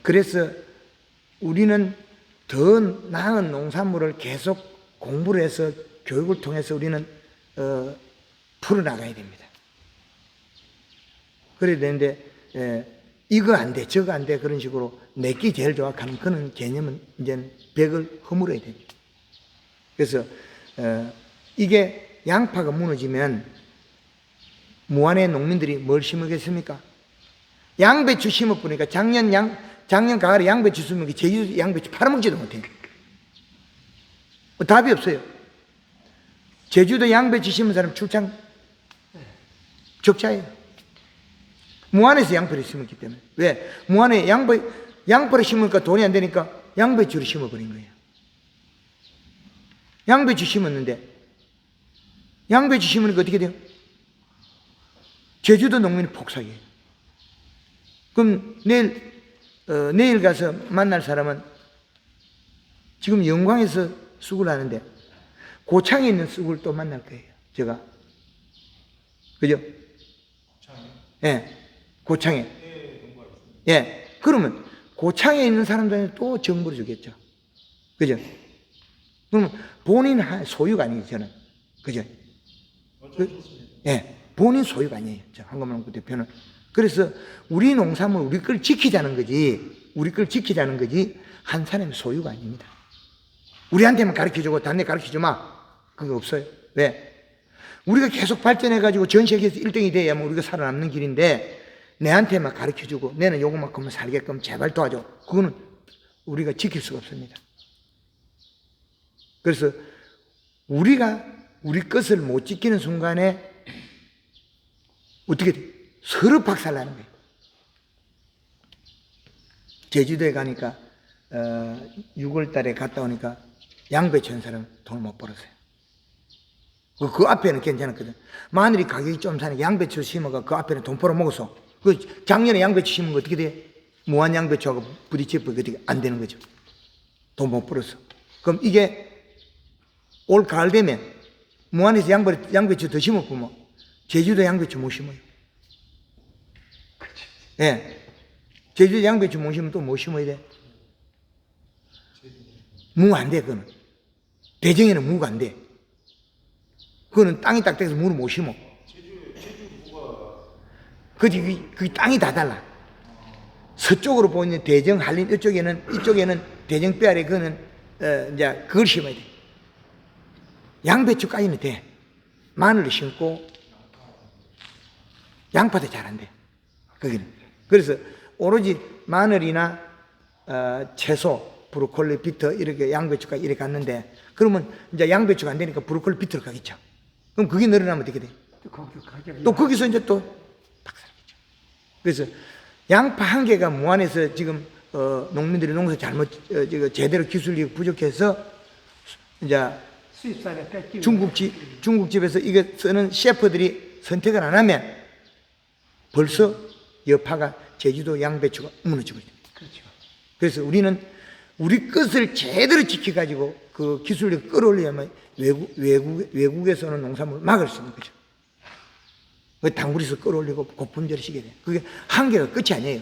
그래서 우리는 더 나은 농산물을 계속 공부를 해서 교육을 통해서 우리는 풀어나가야 됩니다. 그래야 되는데 이거 안 돼, 저거 안 돼 그런 식으로 내끼 제일 정확한 그런 개념은 이제는 벽을 허물어야 됩니다. 그래서 이게 양파가 무너지면 무안의 농민들이 뭘 심으겠습니까? 양배추 심어보니까 작년 가을에 양배추 심으니까 제주도 양배추 팔아먹지도 못해요. 답이 없어요. 제주도 양배추 심은 사람 출장 적자예요. 무안에서 양파를 심었기 때문에. 왜? 무안에 양파를 심으니까 돈이 안 되니까 양배추를 심어버린 거예요. 양배추 심었는데 양배추 심으니까 어떻게 돼요? 제주도 농민이 폭삭이에요. 그럼 내일 가서 만날 사람은 지금 영광에서 쑥을 하는데 고창에 있는 쑥을 또 만날 거예요. 제가. 그죠? 예. 고창에. 예. 그러면 고창에 있는 사람들은 또 정보를 주겠죠. 그죠? 그러면 본인 소유가 아니에요, 저는. 그죠? 예. 본인 소유가 아니에요. 한국농구 대표는. 그래서 우리 농산물, 우리 걸 지키자는 거지, 한 사람의 소유가 아닙니다. 우리한테만 가르쳐주고, 다른 데 가르쳐주지 마. 그거 없어요. 왜? 우리가 계속 발전해가지고 전 세계에서 1등이 돼야만 우리가 살아남는 길인데, 내한테만 가르쳐주고, 내는 요거만큼만 살게끔 제발 도와줘. 그거는 우리가 지킬 수가 없습니다. 그래서 우리가 우리 것을 못 지키는 순간에 어떻게 돼? 서로 박살나는 거예요. 제주도에 가니까 6월 달에 갔다 오니까 양배추 한 사람 돈을 못 벌었어요. 그 앞에는 괜찮았거든. 마늘이 가격이 좀 사니까 양배추 심어가 그 앞에는 돈 벌어 먹었어. 그 작년에 양배추 심은 거 어떻게 돼? 무한 양배추하고 부딪히고 어떻게 안 되는 거죠. 돈 못 벌었어. 그럼 이게 올 가을 되면 무안에서 양배추 더 심었구만. 제주도 양배추 못 심어요. 예. 네. 제주도 양배추 못 심으면 또 뭐 심어야 돼? 무 안 돼, 그거는. 대정에는 무가 안 돼. 그거는 땅이 딱 돼서 무를 못 심어. 그게 땅이 다 달라. 서쪽으로 보이는 대정, 한림, 이쪽에는 대정 뼈 아래 그거는, 이제 그걸 심어야 돼. 양배추까지는 돼. 마늘을 심고, 양파도 잘 안 돼. 거기는. 그래서 오로지 마늘이나, 채소, 브로콜리, 비트, 이렇게 양배추까지 이렇게 갔는데, 그러면 이제 양배추가 안 되니까 브로콜리, 비트를 가겠죠. 그럼 그게 늘어나면 어떻게 돼? 또 거기서 이제 또 박살나겠죠. 그래서 양파 한 개가 무안에서 지금, 농민들이 농사 잘못, 제대로 기술이 부족해서, 이제 수입산에 뺏기고 중국집에서 이거 쓰는 셰프들이 선택을 안 하면 벌써 여파가 제주도 양배추가 무너지고 있습니다. 그렇죠. 그래서 우리는 우리 것을 제대로 지켜가지고 그 기술력을 끌어올려야만 외국에서는 농산물을 막을 수 있는 거죠. 그 당구리에서 끌어올리고 고품질을 시켜야 돼요. 그게 한계가 끝이 아니에요.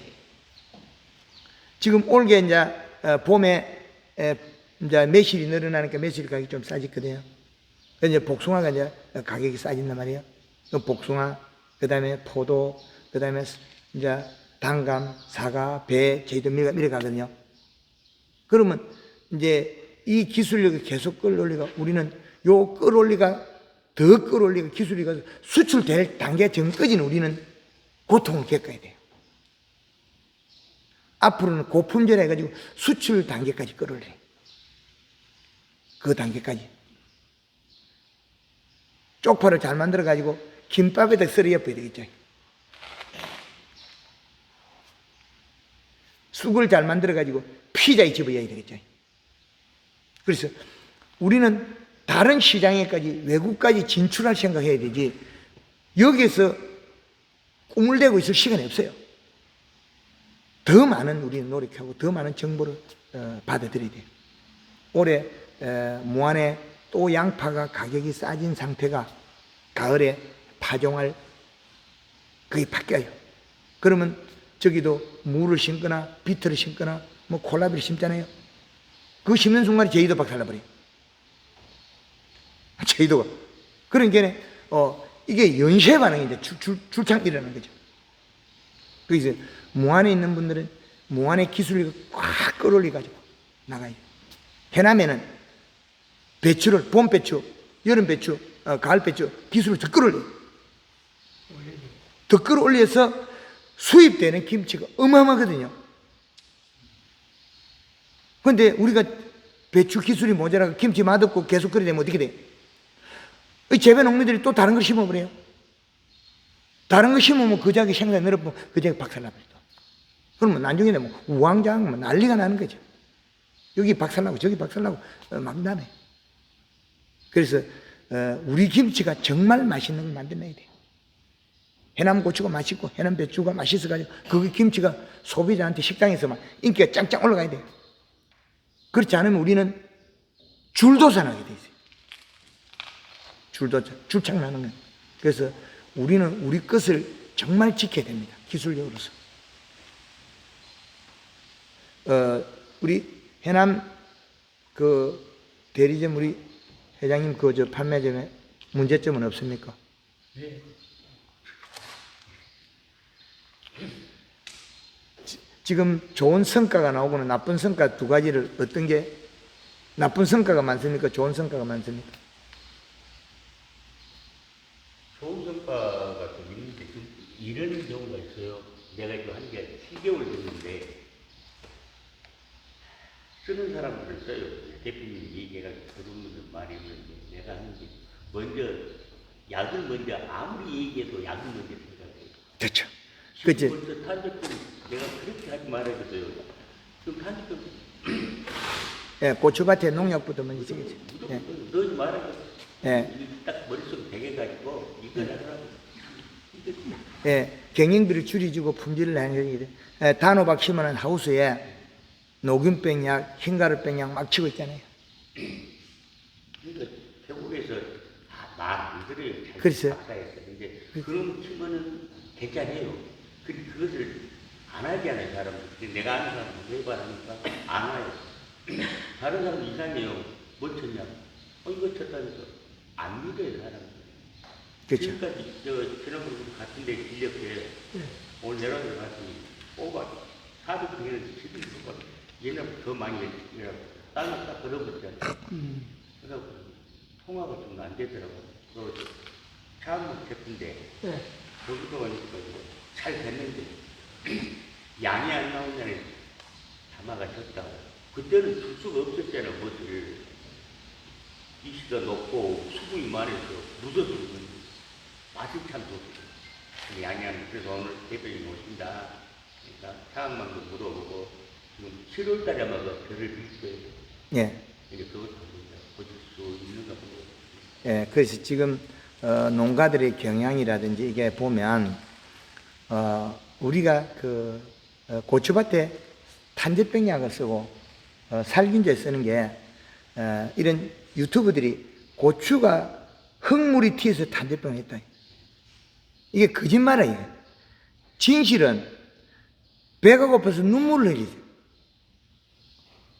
지금 올게 이제 봄에 이제 매실이 늘어나니까 매실 가격이 좀 싸졌거든요. 그래서 이제 복숭아가 이제 가격이 싸진단 말이에요. 복숭아, 그 다음에 포도, 그 다음에 이제 단감, 사과, 배, 제주도 밀가 가거든요. 그러면 이제 이 기술력을 계속 끌어올리가 우리는 요 끌어올리가 더 끌어올리가 기술이가 수출될 단계 전까지는 우리는 고통을 겪어야 돼요. 앞으로는 고품질 해가지고 수출 단계까지 끌어올려. 그 단계까지. 쪽파를 잘 만들어가지고 김밥에다 썰어 엮어야 되겠죠. 쑥을 잘 만들어가지고 피자에 집어야 되겠죠. 그래서 우리는 다른 시장에까지 외국까지 진출할 생각해야 되지 여기에서 꿈을 대고 있을 시간이 없어요. 더 많은 우리는 노력하고 더 많은 정보를 받아들여야 돼요. 올해 무안에 또 양파가 가격이 싸진 상태가 가을에 파종할 그게 바뀌어요. 그러면 저기도 무를 심거나 비트를 심거나 뭐 콜라비를 심잖아요. 그거 심는 순간에 제주도 박살나버려요. 제주도가. 그러니까 이게 연쇄 반응이 이제 줄창 일어나는 거죠. 그래서 무안에 있는 분들은 무안의 기술을 꽉 끌어올려가지고 나가요. 해남에는 배추를 봄 배추, 여름 배추, 가을 배추 기술을 더 끌어올려요. 더 끌어올려서 수입되는 김치가 어마어마하거든요. 그런데 우리가 배추 기술이 모자라고 김치 맛없고 계속 그러게 되면 어떻게 돼? 재배 농민들이 또 다른 걸 심어버려요. 다른 거 심으면 그 지역에 생산이 늘어보면 그 지역에 박살나버려요. 그러면 나중에 되면 우왕좌왕 난리가 나는 거죠. 여기 박살나고 저기 박살나고 막 나네. 그래서 우리 김치가 정말 맛있는 걸 만들어내야 돼요. 해남 고추가 맛있고 해남 배추가 맛있어가지고 그 김치가 소비자한테 식당에서 막 인기가 짱짱 올라가야 돼요. 그렇지 않으면 우리는 줄도산하게 돼 있어요. 줄창 나는 거예요. 그래서 우리는 우리 것을 정말 지켜야 됩니다. 기술력으로서. 우리 해남 그 대리점 우리 회장님 그 저 판매점에 문제점은 없습니까? 네. 지금 좋은 성과가 나오고는 나쁜 성과 두 가지를 어떤 게 나쁜 성과가 많습니까? 좋은 성과가 많습니까? 좋은 성과가 좀 있는데 좀 이런 경우가 있어요. 내가 이거 한 게 7개월 됐는데 쓰는 사람들을 써요. 대표님이 얘기해가지고 들으면 말이 있는데 내가 하는 게 먼저 약을 먼저 아무리 얘기해도 약을 먼저 생각해요. 그렇죠. 그치? 벌써 탄저병 내가 그렇게 하지 말아줘도요. 좀 탄저병 예, 고추밭에 농약부터 먼저 쓰겠지. 예. 무조건 넣지 말아줘. 예. 딱 머릿속에 배겨가지고 이걸 하더라고. 예, 경영비를 줄여주고 품질을 내는 게 예, 단호박 심어놓은 하우스에 녹균병약, 흰가루병약 막 치고 있잖아요. 그러니까 태국에서 다말 들어요. 그렇죠. 박사에서. 이제 그런 치면은 괜찮아요. 근데 그것을 안 하잖아요, 사람들. 근데 내가 아는 사람은 해봐라니까 안 와요. 다른 사람 이상해요. 뭐 쳤냐? 이거 쳤다니까 안 믿어요, 사람들. 그렇죠. 지금까지 지난번 같은데 인력회 오늘 내려가서 갔더니 뽑아 400평에는 11%가 얘는 더 많이 해라고 땅을 딱 걸어버렸잖아요. 그래서 통화가 좀 안 되더라고요. 그 차은국 제품인데 네. 거기서 가니까 잘 됐는데 양이 안 나오냐니 담아가 졌다고. 그때는 줄 수가 없었잖아요. 뭐를 이시가 높고 수분이 많아서 묻어서 그러는데 맛이 참 좋죠. 양이 안 그래서 오늘 대표님 오신다. 그러니까 상황만도 물어보고 지금 7월 달에 아마 별을 빌 거예요. 예. 이제 그것도 보실 수 있는가 보네요. 예, 그래서 지금 농가들의 경향이라든지 이게 보면 우리가 그 고추밭에 탄저병약을 쓰고 살균제 쓰는 게 이런 유튜브들이 고추가 흙물이 튀어서 탄저병을 했다. 이게 거짓말이에요. 진실은 배가 고파서 눈물을 흘리죠.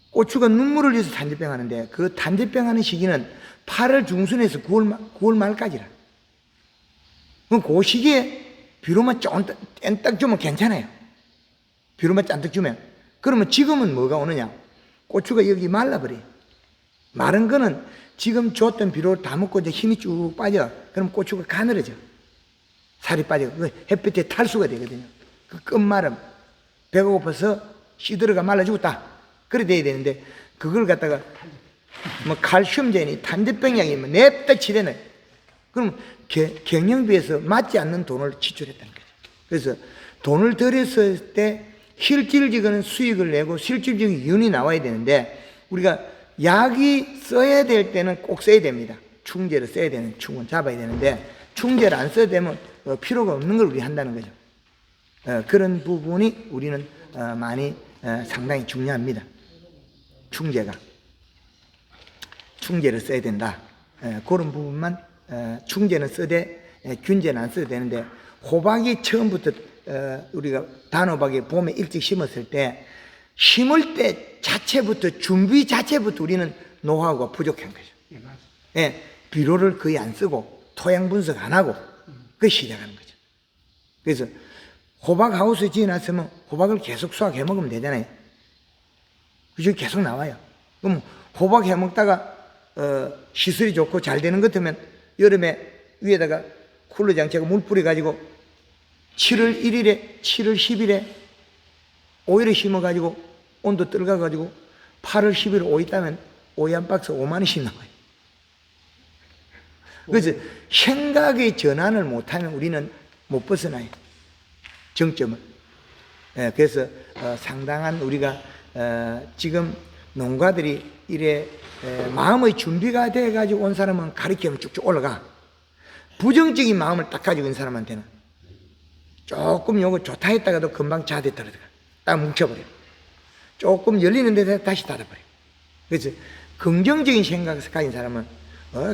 고추가 눈물을 흘려서 탄저병 하는데 그 탄저병 하는 시기는 8월 중순에서 9월 말까지라. 그럼 그 시기에 비료만 딱 주면 괜찮아요. 비료만 잔뜩 주면. 그러면 지금은 뭐가 오느냐? 고추가 여기 말라버려요. 마른 거는 지금 줬던 비료를 다 먹고 이제 힘이 쭉 빠져. 그럼 고추가 가늘어져. 살이 빠져. 햇빛에 탈수가 되거든요. 그 끝마름. 배가 고파서 시들어가 말라 죽었다. 그래 돼야 되는데 그걸 갖다가 뭐 칼슘제니 탄저병약이 뭐 냅다 치대네. 그럼 경영비에서 맞지 않는 돈을 지출했다는 거죠. 그래서 돈을 들였을 때 실질적인 수익을 내고 실질적인 이윤이 나와야 되는데 우리가 약이 써야 될 때는 꼭 써야 됩니다. 충제를 써야 되는 충은 잡아야 되는데 충제를 안 써야 되면 필요가 없는 걸 우리 한다는 거죠. 그런 부분이 우리는 많이 상당히 중요합니다. 충제를 써야 된다. 그런 부분만 충제는 써되 균제는 안 써도 되는데 호박이 처음부터 우리가 단호박에 봄에 일찍 심었을 때 심을 때 자체부터 준비 자체부터 우리는 노하우가 부족한 거죠. 예, 맞아요. 예, 비료를 거의 안 쓰고 토양 분석 안 하고 그 시작하는 거죠. 그래서 호박 하우스 지어놨으면 호박을 계속 수확해 먹으면 되잖아요. 그죠? 계속 나와요. 그럼 호박 해 먹다가 시설이 좋고 잘 되는 것 같으면 여름에 위에다가 쿨러 장치하고 물 뿌려가지고 7월 1일에 7월 10일에 오이를 심어가지고 온도 떨어가가지고 8월 10일 오이 따면 오이 한 박스 5만 원씩 나와요. 그래서 생각의 전환을 못하면 우리는 못 벗어나요. 정점을. 그래서 상당한 우리가 지금 농가들이 이래 마음의 준비가 돼가지고 온 사람은 가르치면 쭉쭉 올라가. 부정적인 마음을 딱 가지고 있는 사람한테는 조금 요거 좋다 했다가도 금방 자대 떨어져가. 딱 뭉쳐버려. 조금 열리는 데서 다시 닫아버려. 그래서 긍정적인 생각을 가진 사람은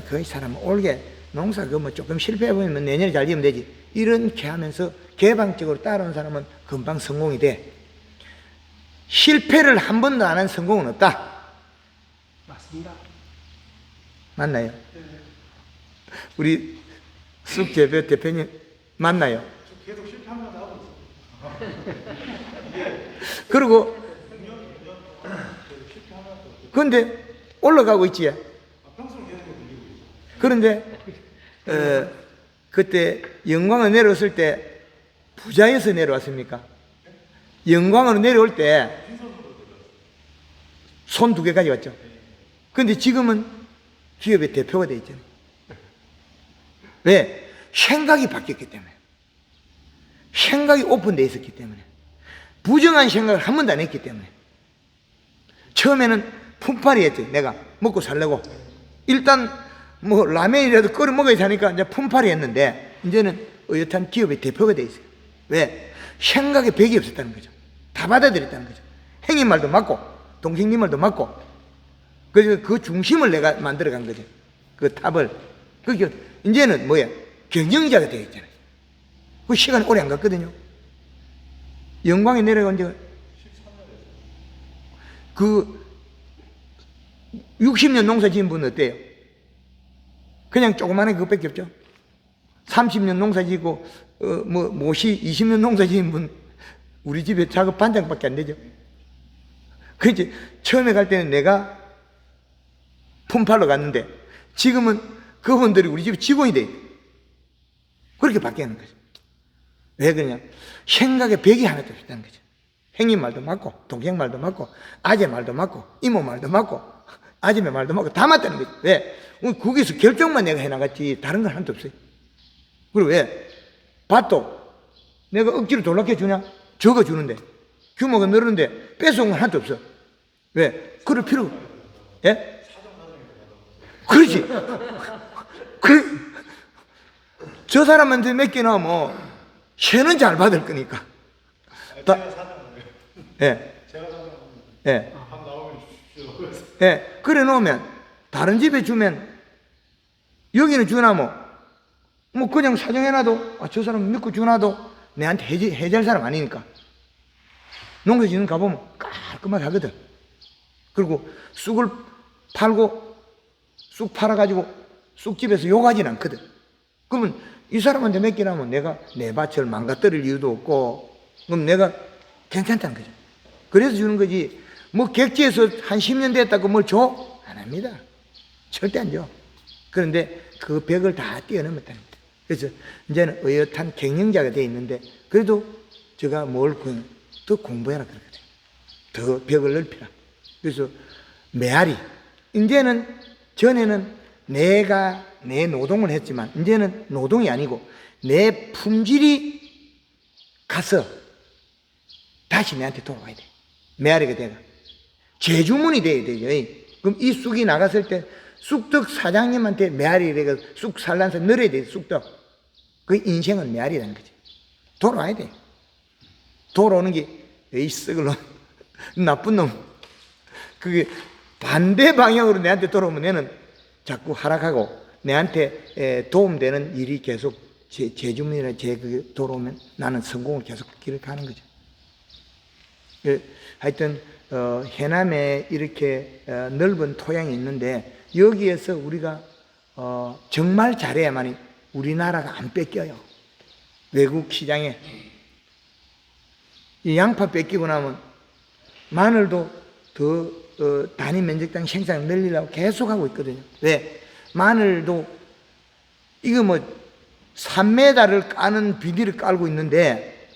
그 사람은 올게 농사 뭐 조금 실패해보면 내년에 잘 되면 되지. 이렇게 하면서 개방적으로 따라온 사람은 금방 성공이 돼. 실패를 한 번도 안 한 성공은 없다. 맞습니다. 맞나요? 우리 쑥재배 대표님 맞나요? 계속 실패하면서 하고 있어요. 그리고 그런데 올라가고 있지. 평소에 계속 늘리고 있어요. 그런데 그때 영광을 내려왔을 때 부자에서 내려왔습니까? 영광으로 내려올 때 손 2개 가져왔죠. 그런데 지금은 기업의 대표가 돼 있잖아요. 왜? 생각이 바뀌었기 때문에. 생각이 오픈되어 있었기 때문에. 부정한 생각을 한 번도 안 했기 때문에. 처음에는 품팔이 했지. 내가 먹고 살려고. 일단 뭐 라면이라도 끓여 먹어야 되니까 이제 품팔이 했는데, 이제는 어엿한 기업의 대표가 돼 있어요. 왜? 생각에 벽이 없었다는 거죠. 다 받아들였다는 거죠. 형님 말도 맞고 동생님 말도 맞고, 그래서 그 중심을 내가 만들어간 거죠. 그 탑을. 그게 이제는 뭐야? 경영자가 되어 있잖아요. 그 시간이 오래 안 갔거든요. 영광에 내려간 지가 그 60년 농사 지은 분은 어때요? 그냥 조그마한 그것밖에 없죠. 30년 농사 지고 모시 20년 농사 지은 분 우리 집에 작업 반장밖에 안 되죠. 그렇지. 처음에 갈 때는 내가 품팔러 갔는데 지금은 그분들이 우리 집 직원이 돼. 그렇게 바뀌는 거죠. 왜 그러냐? 생각에 벽이 하나도 없다는 거죠. 형님 말도 맞고 동생 말도 맞고 아재 말도 맞고 이모 말도 맞고 아줌마 말도 맞고 다 맞다는 거죠. 왜? 거기서 결정만 내가 해나갔지 다른 건 하나도 없어요. 그리고 왜? 밭도 내가 억지로 돌락해 주냐? 적어주는데 규모가 늘었는데 뺏어온 건 하나도 없어. 왜? 그럴 필요가. 예? 그렇지. 저 사람한테 맡겨놓으면 새는 잘 받을 거니까. 제가 사장이에요. 예. 제가 사장이에요. 예. 밥 나오면 주십시오. 예. 그래 놓으면 다른 집에 주면 여기는 주나뭐 뭐 그냥 사정해놔도 저 사람 믿고 주나도 내한테 해줄 사람 아니니까. 농사 짓는 가보면 깔끔하게 하거든. 그리고 쑥을 팔고 쑥 팔아가지고 쑥집에서 욕하진 않거든. 그러면 이 사람한테 맡기라면 내가 내 밭을 망가뜨릴 이유도 없고, 그럼 내가 괜찮다는 거죠. 그래서 주는 거지. 뭐 객지에서 한 10년 됐다고 뭘 줘? 안 합니다. 절대 안 줘. 그런데 그 벽을 다 뛰어넘었다는 거예요. 그래서 이제는 어엿한 경영자가 되어 있는데, 그래도 제가 더 공부해라 그러거든요. 더 벽을 넓히라. 그래서 메아리. 이제는 전에는 내가 내 노동을 했지만 이제는 노동이 아니고 내 품질이 가서 다시 내한테 돌아와야 돼. 메아리가 돼가. 재주문이 돼야 되죠. 그럼 이 쑥이 나갔을 때 쑥떡 사장님한테 메아리가 쑥 산란서 늘어야 돼. 쑥떡. 그 인생은 메아리라는 거지. 돌아와야 돼. 돌아오는 게 이 썩을 놈, 나쁜 놈. 그게 반대 방향으로 내한테 돌아오면 내는 자꾸 하락하고 내한테 도움되는 일이 계속 재주문이나 그게 돌아오면 나는 성공을 계속 길을 가는 거죠. 하여튼 해남에 이렇게 넓은 토양이 있는데 여기에서 우리가 정말 잘해야만이 우리나라가 안 뺏겨요. 외국 시장에. 이 양파 뺏기고 나면 마늘도 더 단위 면적당 생산을 늘리려고 계속 하고 있거든요. 왜? 마늘도 이거 뭐 3m를 까는 비닐을 깔고 있는데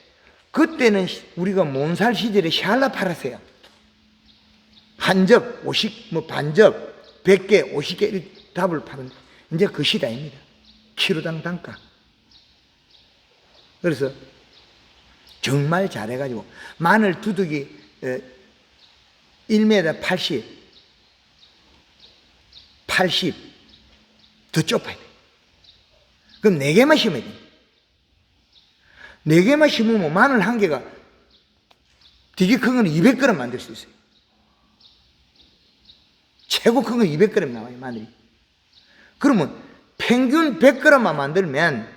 그때는 우리가 몬살 시절에 샬라 팔았어요. 한 접, 50, 뭐 반접, 100개, 50개 답을 파는데 이제 그 시대입니다. 키로당 단가. 그래서 정말 잘해가지고 마늘 두둑이 1m 80 더 좁아야 돼. 그럼 4개만 심어야 돼. 4개만 심으면 마늘 한 개가 되게 큰 건 200g 만들 수 있어요. 최고 큰 건 200g 나와요, 마늘이. 그러면 평균 100g만 만들면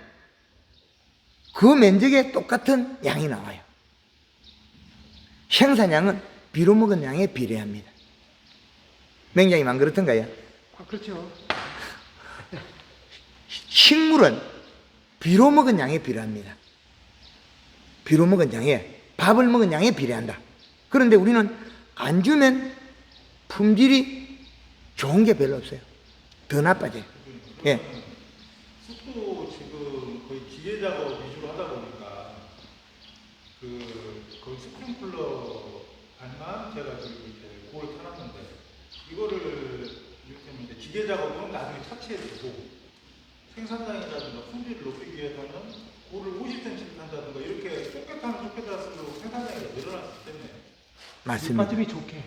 그 면적에 똑같은 양이 나와요. 생산량은 비로 먹은 양에 비례합니다. 맹장님 안 그렇던가요? 그렇죠. 식물은 비로 먹은 양에 비례합니다. 비로 먹은 양에, 밥을 먹은 양에 비례한다. 그런데 우리는 안 주면 품질이 좋은 게 별로 없어요. 더 나빠져요. 예. 쑥도 지금 거의 기계 작업 위주로 하다 보니까 거의 스프링클러 반만 제가 지금 이렇게 골을 타놨는데 이거를 이렇게 하면 이제 기계 작업은 나중에 차치해도 되고 생산량이라든가 품질을 높이기 위해서는 고를 50cm 한다든가 이렇게 쪼개타는 쪼개타수록 생산량이 늘어났기 때문에. 맞습니다. 밑받침이 좋게.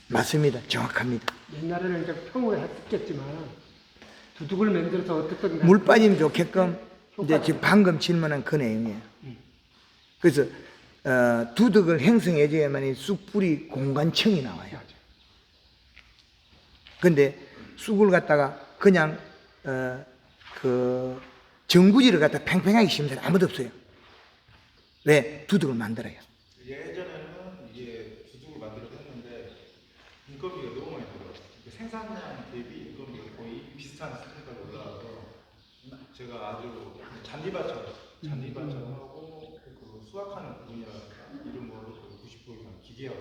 맞습니다. 정확합니다. 옛날에는 이제 평으로 했겠지만 두둑을 만들어서 어떻든 물 빠짐 좋게끔 이제 지금 방금 질문한 그 내용이에요. 그래서 두둑을 형성해줘야만 쑥뿌리 공간층이 나와요. 근데 쑥을 갖다가 그냥 그 정구지를 갖다 팽팽하게 심는 사람 아무도 없어요. 왜? 두둑을 만들어요. 예전에는 이게 두둑을 만들어서 했는데 인건비가 너무 많이 들어요. 생산량 대비 인건비가 거의 비슷한 수준까지 올라가서 제가 아주 잔디밭하고 그 수확하는 부분이라든가 이런 걸로 90% 이상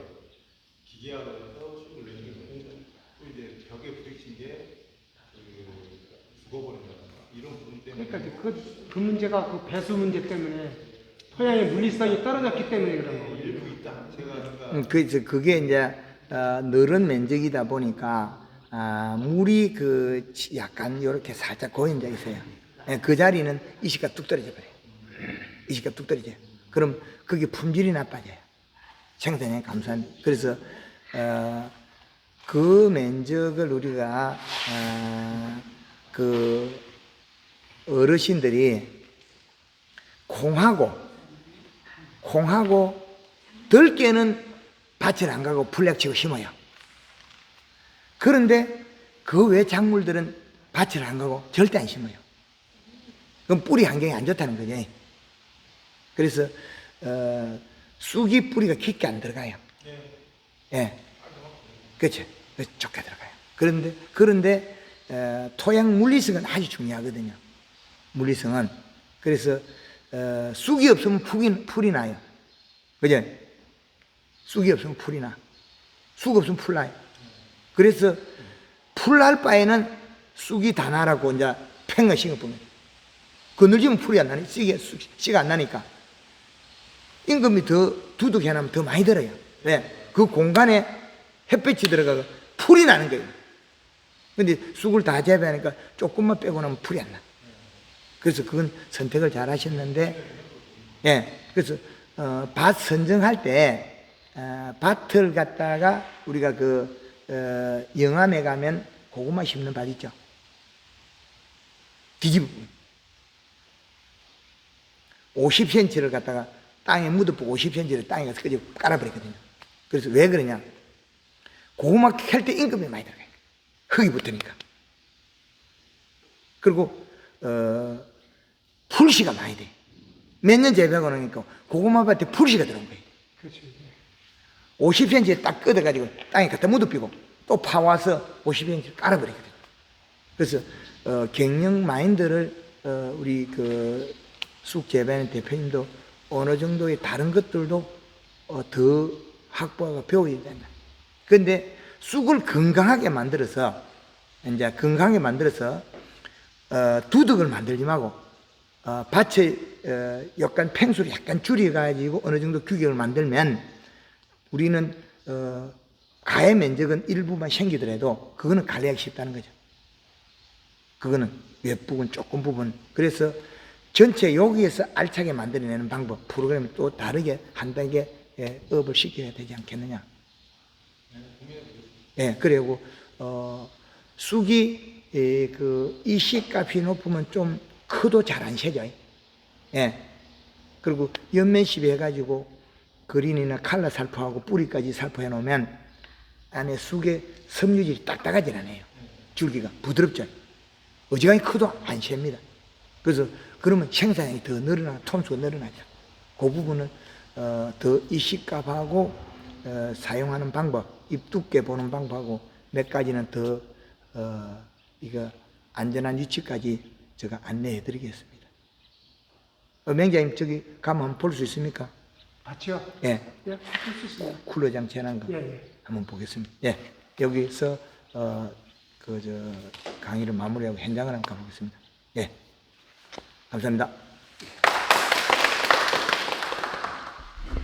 기계화로 해서 수익을 내는 게 있는데 또 이제 벽에 부딪힌 게 죽어버린다든가 이런 부분 때문에. 그러니까 그 문제가 그 배수 문제 때문에 토양의 물리성이 떨어졌기 때문에 그런 거예요. 일부 있다. 제가 그래서 그게 이제 늘은 면적이다 보니까 물이 그 약간 이렇게 살짝 고인 데 있어요. 예, 그 자리는 이시가 뚝 떨어져 버려요. 이시가 뚝 떨어져요. 그럼 그게 품질이 나빠져요. 생산량이 감소합니다. 그래서 그 면적을 우리가 그 어르신들이 콩하고 덜게는 밭을 안 가고 풀약치고 심어요. 그런데 그 외 작물들은 밭을 안 가고 절대 안 심어요. 그럼 뿌리 환경이 안 좋다는 거죠. 그래서 쑥이 뿌리가 깊게 안 들어가요. 예, 그렇죠. 좋게 들어가요. 그런데 토양 물리성은 아주 중요하거든요. 물리성은. 그래서 쑥이 없으면 풀이 나요. 그죠? 쑥이 없으면 풀이 나. 쑥 없으면 풀 나요. 그래서 풀 날 바에는 쑥이 다 나라고 이제 팽을 심어보면 그늘지면 풀이 안 나니, 씨가 안 나니까. 임금이 더 두둑 해놓으면 더 많이 들어요. 왜? 그 공간에 햇빛이 들어가고 풀이 나는 거예요. 근데 쑥을 다 재배하니까 조금만 빼고 나면 풀이 안 나. 그래서 그건 선택을 잘 하셨는데, 예. 그래서, 밭 선정할 때, 밭을 갖다가 우리가 영암에 가면 고구마 심는 밭 있죠? 뒤집어. 50cm를 갖다가 땅에 묻어보고 50cm를 땅에 가서 끄집어 깔아버리거든요. 그래서 왜 그러냐? 고구마 캘 때 임금이 많이 들어가요. 흙이 붙으니까. 그리고, 풀씨가 많이 돼. 몇 년 재배하고 나니까 고구마 밭에 풀씨가 들어온 거예요. 그렇죠. 50cm에 딱 끄덕가지고 땅에 갖다 묻어비고 또 파와서 50cm 깔아버리거든요. 그래서, 경영 마인드를, 우리 쑥 재배하는 대표님도 어느 정도의 다른 것들도 더 확보하고 배워야 된다. 그런데 쑥을 건강하게 만들어서 두둑을 만들지 말고 밭에 약간 팽수를 약간 줄여가지고 어느 정도 규격을 만들면 우리는 가해 면적은 일부만 생기더라도 그거는 관리하기 쉽다는 거죠. 그거는 윗부분, 조금 부분. 그래서 전체 여기에서 알차게 만들어내는 방법, 프로그램을 또 다르게 한 단계 업을 시켜야 되지 않겠느냐. 예, 그리고 쑥이 이시값이 높으면 좀 커도 잘 안 새죠. 예. 그리고 연면시비 해가지고 그린이나 칼라 살포하고 뿌리까지 살포해 놓으면 안에 쑥의 섬유질이 딱딱하지 않아요. 줄기가 부드럽죠. 어지간히 커도 안 셉니다. 그래서 그러면 생산량이 더 늘어나, 톤수가 늘어나죠. 그 부분은 더 이시값하고 사용하는 방법, 잎 두께 보는 방법하고 몇 가지는 더 이거 안전한 위치까지 제가 안내해 드리겠습니다. 명장님 저기 가면 한번 볼 수 있습니까? 맞죠? 예. 예, 볼수 있습니다. 쿨러 장치 해놓은 거 예. 한번 보겠습니다. 예. 여기서 강의를 마무리하고 현장을 한번 가보겠습니다. 예. 감사합니다.